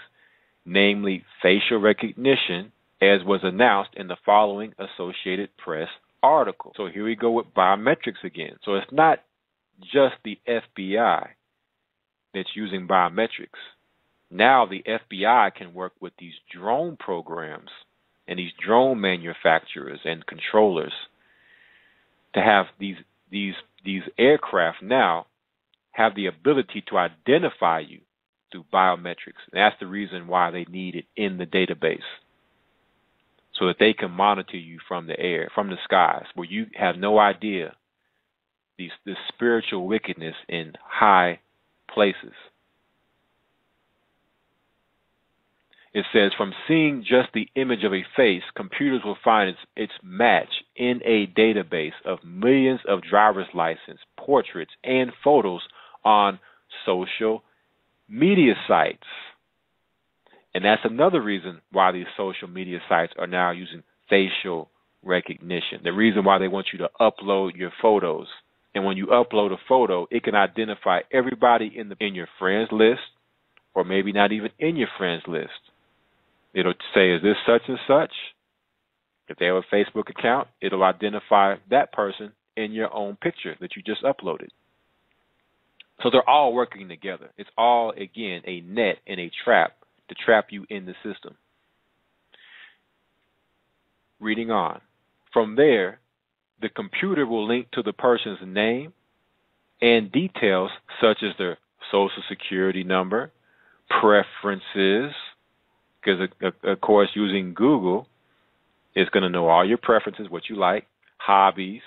namely facial recognition, as was announced in the following Associated Press article. So here we go with biometrics again. So it's not just the FBI that's using biometrics. Now the FBI can work with these drone programs and these drone manufacturers and controllers to have these aircraft now have the ability to identify you through biometrics. And that's the reason why they need it in the database, so that they can monitor you from the air, from the skies, where you have no idea this spiritual wickedness in high places. It says, from seeing just the image of a face, computers will find its match in a database of millions of driver's license, portraits, and photos on social media sites. And that's another reason why these social media sites are now using facial recognition. The reason why they want you to upload your photos. And when you upload a photo, it can identify everybody in your friends list, or maybe not even in your friends list. It'll say, is this such and such? If they have a Facebook account, it'll identify that person in your own picture that you just uploaded. So they're all working together. It's all, again, a net and a trap to trap you in the system. Reading on. From there, the computer will link to the person's name and details such as their social security number, preferences, because, of course, using Google, it's going to know all your preferences, what you like, hobbies,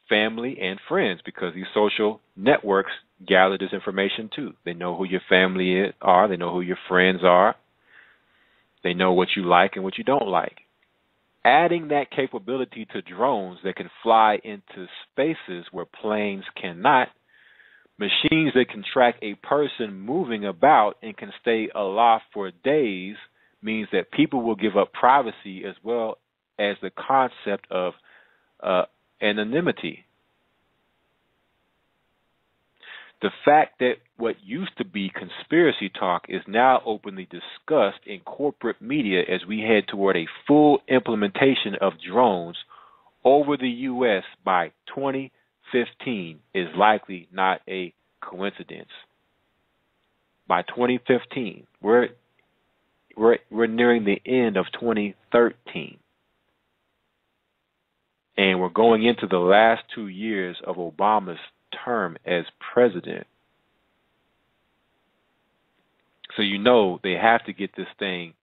family, and friends, because these social networks gather this information too. They know who your family are. They know who your friends are. They know what you like and what you don't like. Adding that capability to drones that can fly into spaces where planes cannot, machines that can track a person moving about and can stay aloft for days, means that people will give up privacy as well as the concept of anonymity. The fact that what used to be conspiracy talk is now openly discussed in corporate media as we head toward a full implementation of drones over the U.S. by 2015 is likely not a coincidence. By 2015, we're nearing the end of 2013. And we're going into the last 2 years of Obama's term as president. So you know they have to get this thing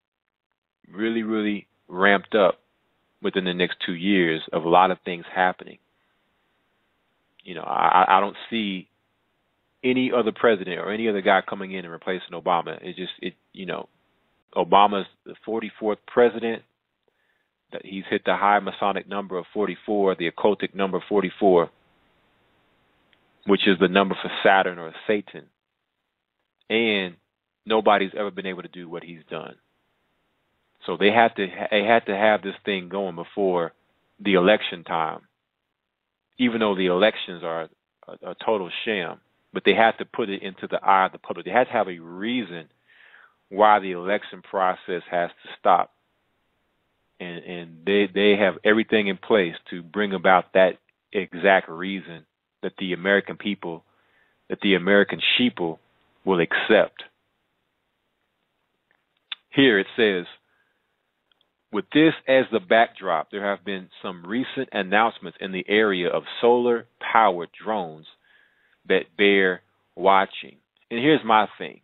really, really ramped up within the next 2 years of a lot of things happening. You know, I don't see any other president or any other guy coming in and replacing Obama. Obama's the 44th president. That he's hit the high Masonic number of 44, the occultic number 44, which is the number for Saturn or Satan. And nobody's ever been able to do what he's done. So they had to have this thing going before the election time, even though the elections are a total sham. But they had to put it into the eye of the public. They had to have a reason why the election process has to stop. And they have everything in place to bring about that exact reason that the American people, that the American sheeple will accept. Here it says, with this as the backdrop, there have been some recent announcements in the area of solar-powered drones that bear watching. And here's my thing.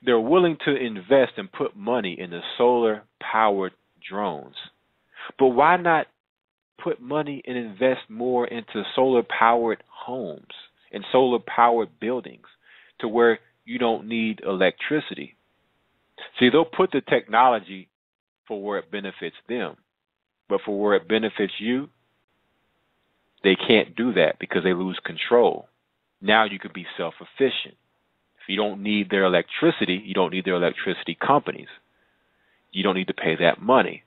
They're willing to invest and put money into solar-powered drones. But why not put money and invest more into solar-powered homes and solar-powered buildings to where you don't need electricity? See, they'll put the technology for where it benefits them. But for where it benefits you, they can't do that because they lose control. Now you can be self-efficient. If you don't need their electricity, you don't need their electricity companies. You don't need to pay that money.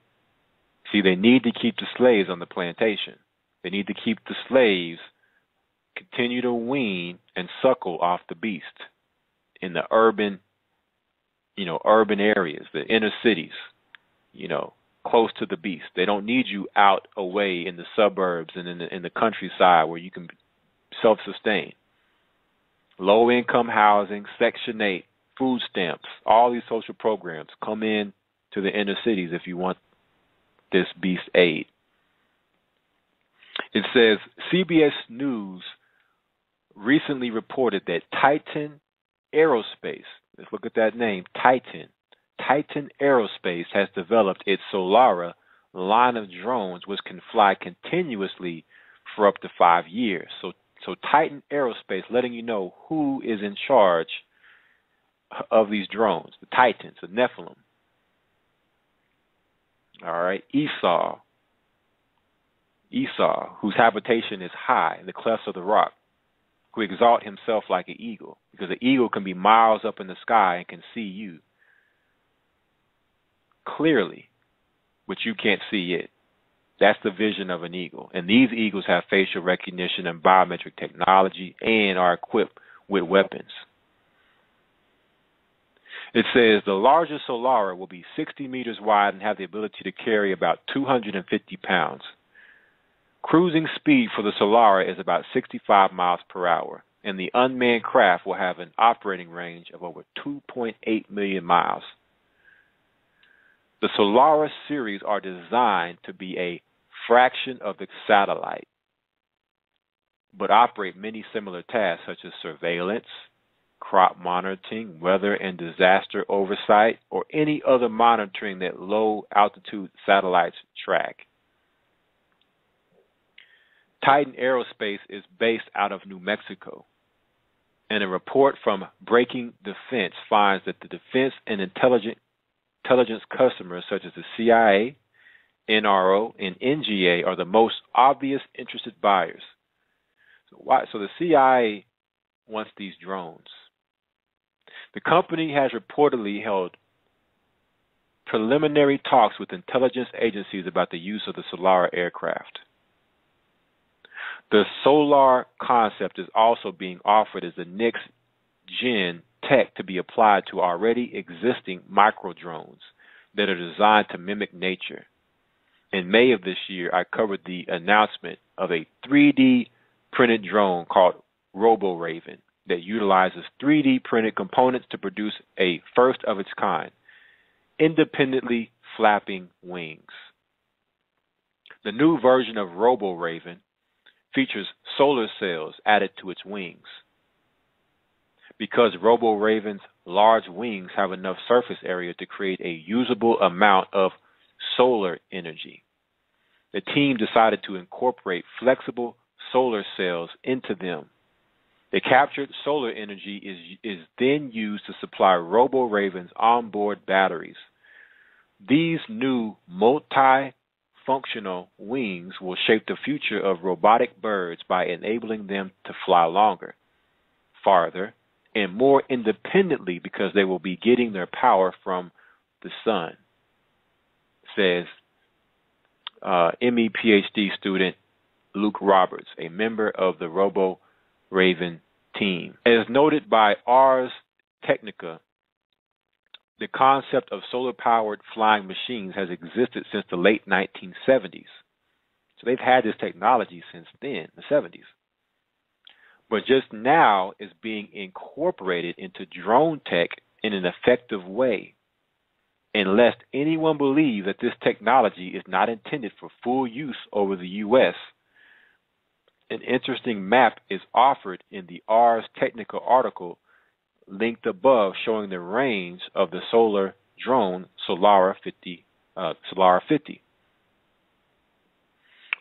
See, they need to keep the slaves on the plantation. They need to keep the slaves continue to wean and suckle off the beast in the urban areas, the inner cities, close to the beast. They don't need you out away in the suburbs and in the countryside where you can self-sustain. Low-income housing, Section 8, food stamps, all these social programs come in to the inner cities if you want this beast aid. It says, CBS News recently reported that Titan Aerospace, let's look at that name, Titan Aerospace has developed its Solara line of drones which can fly continuously for up to 5 years. So Titan Aerospace letting you know who is in charge, of these drones, the Titans, the Nephilim. All right, Esau, whose habitation is high in the clefts of the rock, who exalt himself like an eagle, because the eagle can be miles up in the sky and can see you clearly, but you can't see it. That's the vision of an eagle. And these eagles have facial recognition and biometric technology and are equipped with weapons. It says the largest Solara will be 60 meters wide and have the ability to carry about 250 pounds. Cruising speed for the Solara is about 65 miles per hour, and the unmanned craft will have an operating range of over 2.8 million miles. The Solara series are designed to be a fraction of the satellite, but operate many similar tasks such as surveillance, crop monitoring, weather and disaster oversight, or any other monitoring that low-altitude satellites track. Titan Aerospace is based out of New Mexico, and a report from Breaking Defense finds that the defense and intelligence customers such as the CIA, NRO, and NGA are the most obvious interested buyers. So the CIA wants these drones. The company has reportedly held preliminary talks with intelligence agencies about the use of the Solara aircraft. The Solar concept is also being offered as the next gen tech to be applied to already existing micro drones that are designed to mimic nature. In May of this year, I covered the announcement of a 3D printed drone called RoboRaven that utilizes 3D printed components to produce a first of its kind, independently flapping wings. The new version of RoboRaven features solar cells added to its wings. Because RoboRaven's large wings have enough surface area to create a usable amount of solar energy, the team decided to incorporate flexible solar cells into them. The captured solar energy is then used to supply RoboRaven's onboard batteries. These new multi-functional wings will shape the future of robotic birds by enabling them to fly longer, farther, and more independently because they will be getting their power from the sun, says ME PhD student Luke Roberts, a member of the RoboRaven team. As noted by Ars Technica, the concept of solar-powered flying machines has existed since the late 1970s. So they've had this technology since then, the 70s. But just now is being incorporated into drone tech in an effective way. And lest anyone believe that this technology is not intended for full use over the U.S., an interesting map is offered in the Ars Technica article linked above showing the range of the solar drone Solara 50.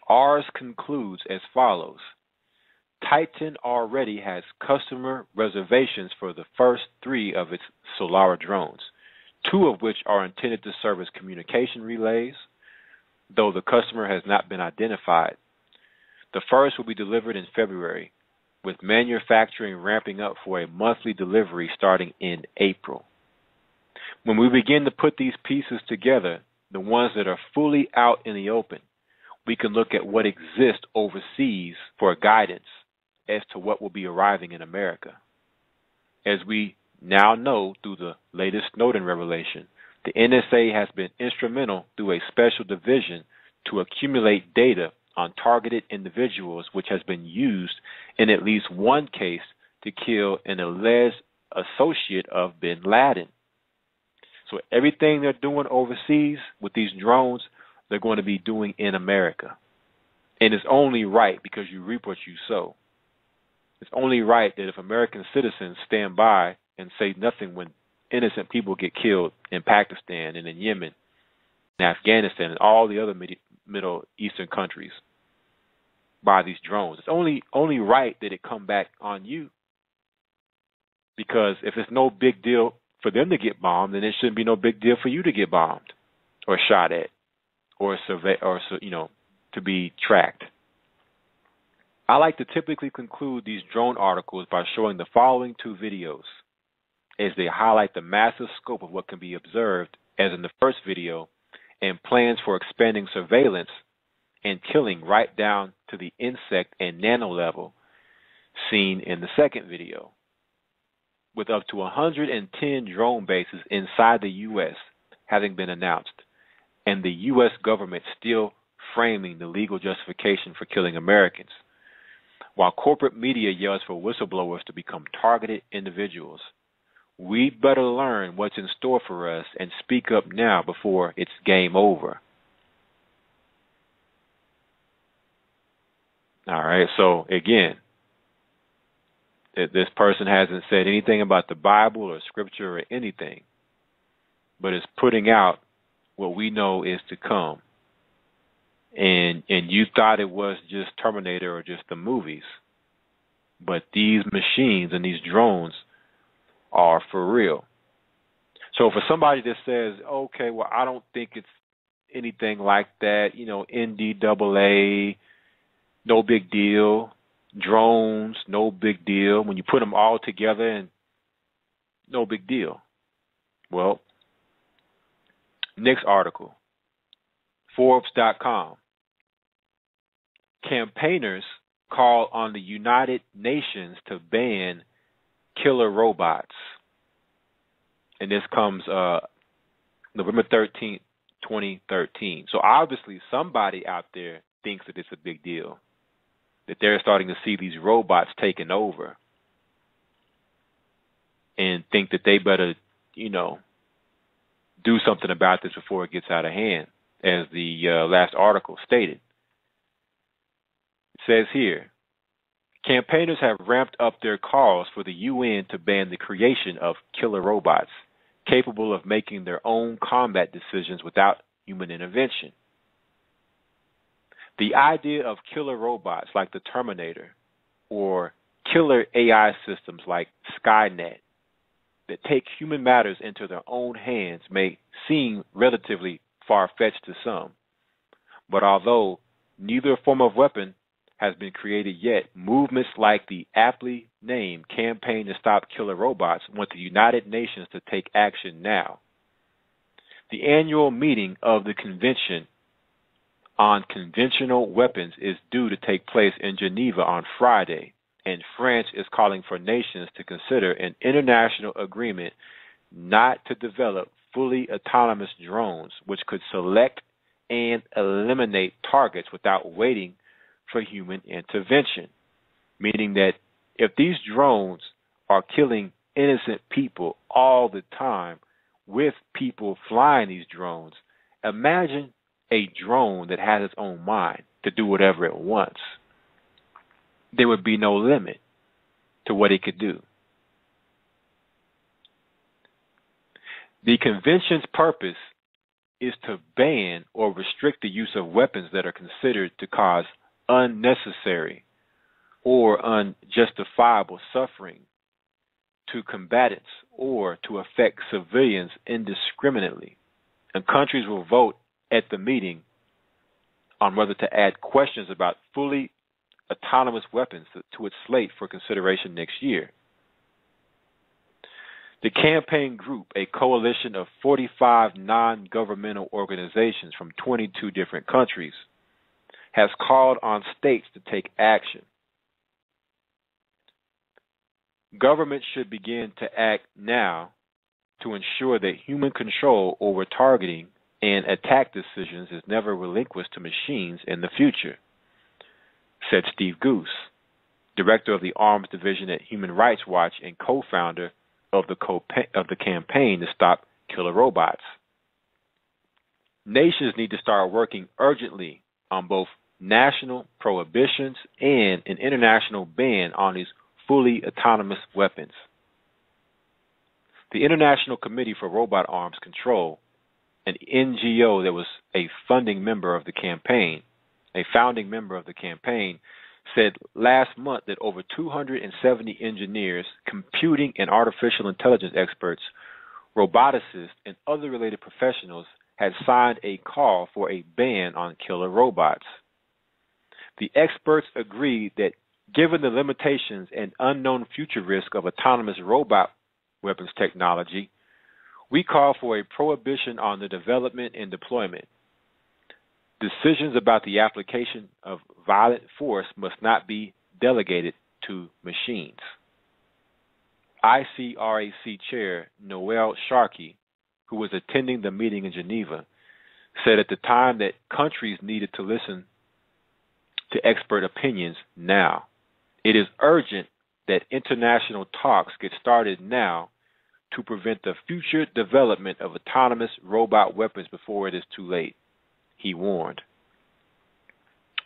Ars concludes as follows. Titan already has customer reservations for the first 3 of its Solara drones, 2 of which are intended to serve as communication relays, though the customer has not been identified. The first will be delivered in February, with manufacturing ramping up for a monthly delivery starting in April. When we begin to put these pieces together, the ones that are fully out in the open, we can look at what exists overseas for guidance as to what will be arriving in America. As we now know through the latest Snowden revelation, the NSA has been instrumental through a special division to accumulate data on targeted individuals, which has been used in at least one case to kill an alleged associate of bin Laden. So everything they're doing overseas with these drones, they're going to be doing in America. And it's only right because you reap what you sow. It's only right that if American citizens stand by and say nothing when innocent people get killed in Pakistan and in Yemen and Afghanistan and all the other Middle Eastern countries by these drones. It's only right that it come back on you. Because if it's no big deal for them to get bombed, then it shouldn't be no big deal for you to get bombed or shot at or to be tracked. I like to typically conclude these drone articles by showing the following two videos as they highlight the massive scope of what can be observed, as in the first video, and plans for expanding surveillance and killing right down to the insect and nano level seen in the second video. With up to 110 drone bases inside the U.S. having been announced, and the U.S. government still framing the legal justification for killing Americans, while corporate media yells for whistleblowers to become targeted individuals, we'd better learn what's in store for us and speak up now before it's game over. All right, so again, this person hasn't said anything about the Bible or Scripture or anything, but is putting out what we know is to come. And you thought it was just Terminator or just the movies, but these machines and these drones are for real. So for somebody that says, okay, well, I don't think it's anything like that, NDAA, no big deal, drones, no big deal, when you put them all together, and no big deal. Well, next article, Forbes.com. Campaigners call on the United Nations to ban killer robots. And this comes November 13th, 2013. So obviously somebody out there thinks that it's a big deal, that they're starting to see these robots taking over and think that they better, do something about this before it gets out of hand, as the last article stated. It says here, campaigners have ramped up their calls for the UN to ban the creation of killer robots capable of making their own combat decisions without human intervention. The idea of killer robots like the Terminator or killer AI systems like Skynet that take human matters into their own hands may seem relatively far-fetched to some, but although neither form of weapon has been created yet, movements like the aptly named Campaign to Stop Killer Robots want the United Nations to take action now. The annual meeting of the Convention on Conventional Weapons is due to take place in Geneva on Friday, and France is calling for nations to consider an international agreement not to develop fully autonomous drones which could select and eliminate targets without waiting for human intervention, meaning that if these drones are killing innocent people all the time with people flying these drones, imagine a drone that has its own mind to do whatever it wants. There would be no limit to what it could do. The convention's purpose is to ban or restrict the use of weapons that are considered to cause unnecessary or unjustifiable suffering to combatants or to affect civilians indiscriminately. And countries will vote at the meeting on whether to add questions about fully autonomous weapons to its slate for consideration next year. The campaign group, a coalition of 45 non-governmental organizations from 22 different countries, has called on states to take action. Governments should begin to act now to ensure that human control over targeting and attack decisions is never relinquished to machines in the future, said Steve Goose, director of the Arms Division at Human Rights Watch and co-founder of the campaign to stop killer robots. Nations need to start working urgently on both national prohibitions and an international ban on these fully autonomous weapons. The International Committee for Robot Arms Control, an NGO that was a founding member of the campaign, said last month that over 270 engineers, computing and artificial intelligence experts roboticists, and other related professionals had signed a call for a ban on killer robots. The experts agreed that given the limitations and unknown future risk of autonomous robot weapons technology, we call for a prohibition on the development and deployment. Decisions about the application of violent force must not be delegated to machines. ICRAC Chair Noel Sharkey, who was attending the meeting in Geneva, said at the time that countries needed to listen to expert opinions now. It is urgent that international talks get started now to prevent the future development of autonomous robot weapons before it is too late, he warned.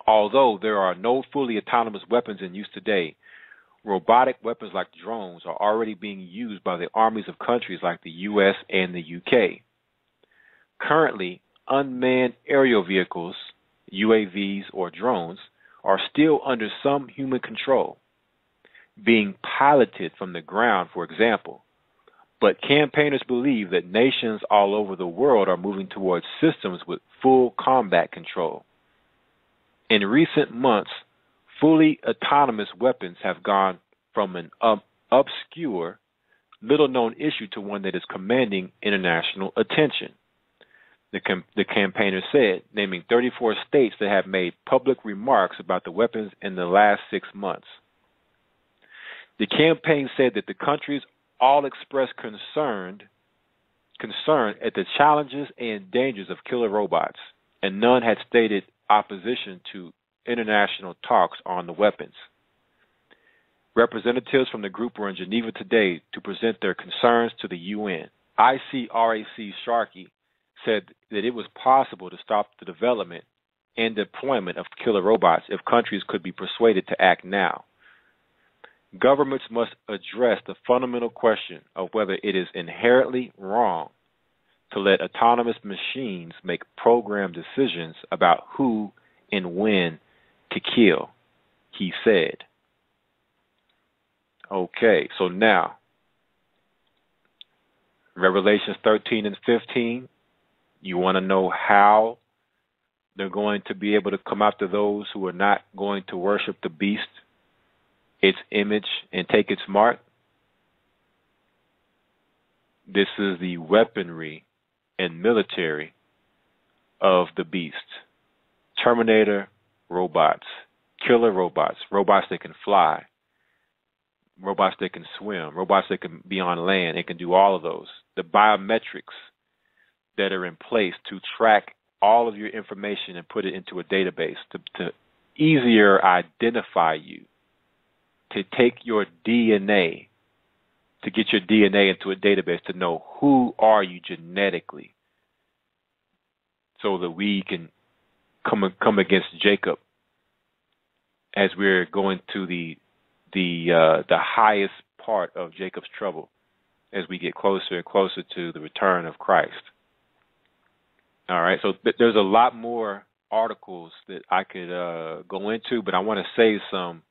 Although there are no fully autonomous weapons in use today, robotic weapons like drones are already being used by the armies of countries like the U.S. and the UK. Currently, unmanned aerial vehicles, UAVs or drones, are still under some human control, being piloted from the ground, for example. But campaigners believe that nations all over the world are moving towards systems with full combat control. In recent months, fully autonomous weapons have gone from an obscure, little-known issue to one that is commanding international attention. The campaigner said, naming 34 states that have made public remarks about the weapons in the last 6 months. The campaign said that the countries all expressed concern at the challenges and dangers of killer robots, and none had stated opposition to international talks on the weapons. Representatives from the group were in Geneva today to present their concerns to the UN. ICRAC Sharkey said that it was possible to stop the development and deployment of killer robots if countries could be persuaded to act now. Governments must address the fundamental question of whether it is inherently wrong to let autonomous machines make programmed decisions about who and when to kill, he said. Okay, so now, Revelations 13 and 15, you want to know how they're going to be able to come after those who are not going to worship the beast, its image, and take its mark? This is the weaponry and military of the beast. Terminator robots, killer robots, robots that can fly, robots that can swim, robots that can be on land. It can do all of those. The biometrics that are in place to track all of your information and put it into a database to easier identify you, to take your DNA, to get your DNA into a database to know who are you genetically, so that we can come against Jacob as we're going to the highest part of Jacob's trouble as we get closer and closer to the return of Christ. All right, so there's a lot more articles that I could go into, but I want to save some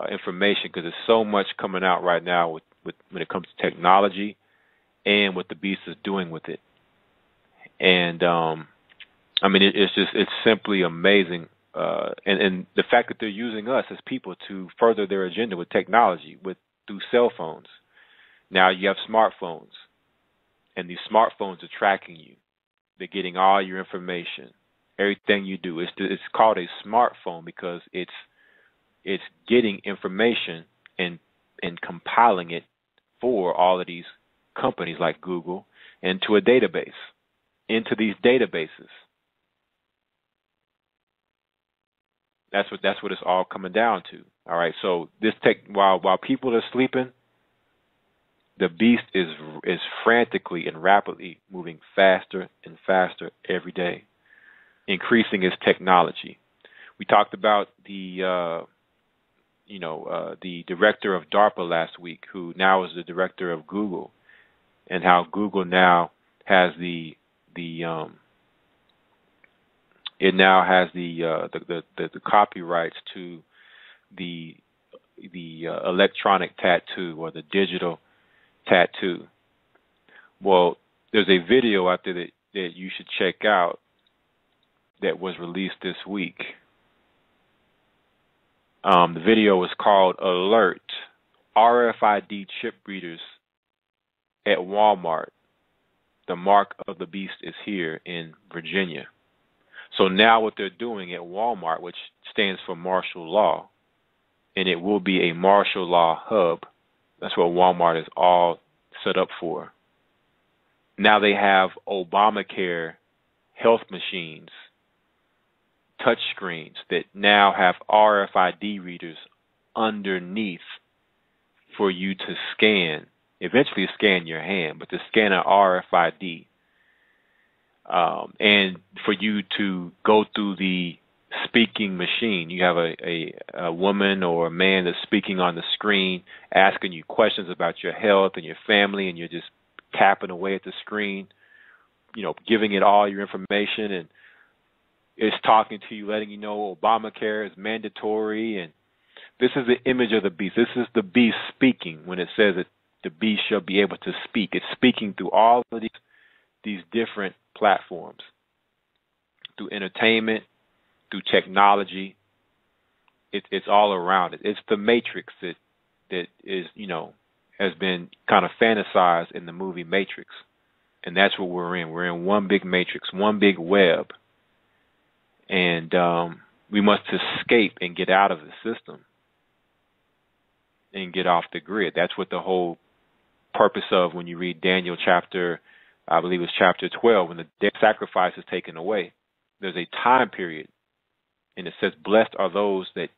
information because there's so much coming out right now with when it comes to technology and what the beast is doing with it. And I mean, it's simply amazing. And the fact that they're using us as people to further their agenda with technology, through cell phones. Now you have smartphones, and these smartphones are tracking you. They're getting all your information, everything you do. It's called a smartphone because it's getting information and compiling it for all of these companies like Google into a database, into these databases. That's what it's all coming down to. All right. So this while people are sleeping, the beast is frantically and rapidly moving faster and faster every day, increasing its technology. We talked about the director of DARPA last week, who now is the director of Google, and how Google now has the copyrights to the electronic tattoo or the digital tattoo, Well, there's a video out there that you should check out that was released this week. The video is called Alert, RFID chip readers at Walmart. The mark of the beast is here in Virginia. So now what they're doing at Walmart, which stands for martial law, and it will be a martial law hub. That's what Walmart is all set up for. Now they have Obamacare health machines, touch screens that now have RFID readers underneath for you to scan, eventually scan your hand, but to scan an RFID. And for you to go through the speaking machine. You have a woman or a man that's speaking on the screen, asking you questions about your health and your family, and you're just tapping away at the screen, giving it all your information, and it's talking to you, letting you know Obamacare is mandatory, and this is the image of the beast. This is the beast speaking when it says that the beast shall be able to speak. It's speaking through all of these different platforms, through entertainment, through technology. It's all around it. It's the matrix that is, has been kind of fantasized in the movie Matrix. And that's what we're in. We're in one big matrix, one big web. And we must escape and get out of the system and get off the grid. That's what the whole purpose of when you read Daniel chapter, I believe it's chapter 12, when the dead sacrifice is taken away. There's a time period, and it says, blessed are those that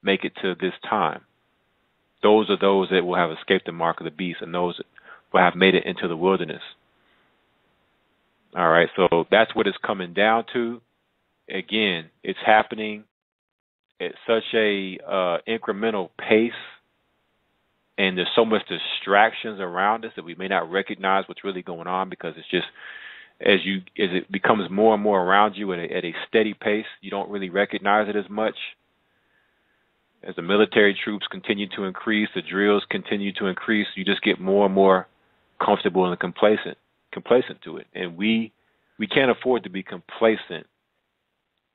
make it to this time. Those are those that will have escaped the mark of the beast, and those that will have made it into the wilderness. All right, so that's what it's coming down to. Again, it's happening at such a incremental pace, and there's so much distractions around us that we may not recognize what's really going on, because it's just as it becomes more and more around you at a steady pace, you don't really recognize it as much. As the military troops continue to increase, the drills continue to increase, you just get more and more comfortable and complacent to it. And we can't afford to be complacent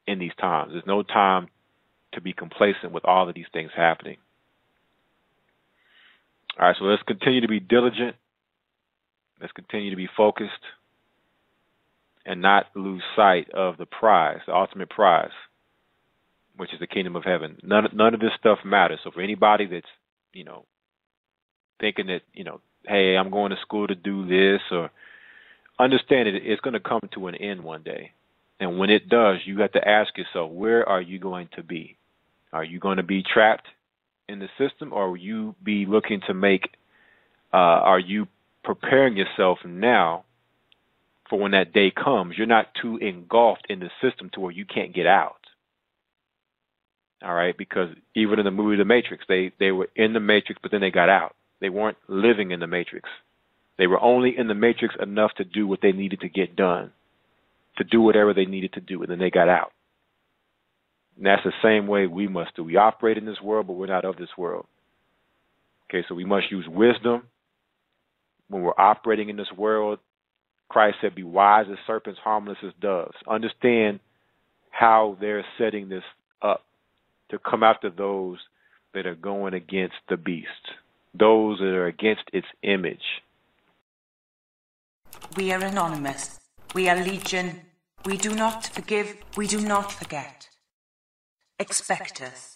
in these times. There's no time to be complacent with all of these things happening. All right, so let's continue to be diligent. Let's continue to be focused and not lose sight of the prize, the ultimate prize, which is the kingdom of heaven. None of this stuff matters. So for anybody that's, thinking that, hey, I'm going to school to do this, or understand it's going to come to an end one day. And when it does, you have to ask yourself, where are you going to be? Are you going to be trapped in the system, or will you be looking to are you preparing yourself now for when that day comes? You're not too engulfed in the system to where you can't get out. All right, because even in the movie The Matrix, they were in the Matrix, but then they got out. They weren't living in the Matrix. They were only in the Matrix enough to do what they needed to get done, to do whatever they needed to do, and then they got out. And that's the same way we must do. We operate in this world, but we're not of this world. Okay, so we must use wisdom when we're operating in this world. Christ said, be wise as serpents, harmless as doves. Understand how they're setting this up to come after those that are going against the beast, those that are against its image. We are anonymous. We are legion. We do not forgive. We do not forget. Expect us.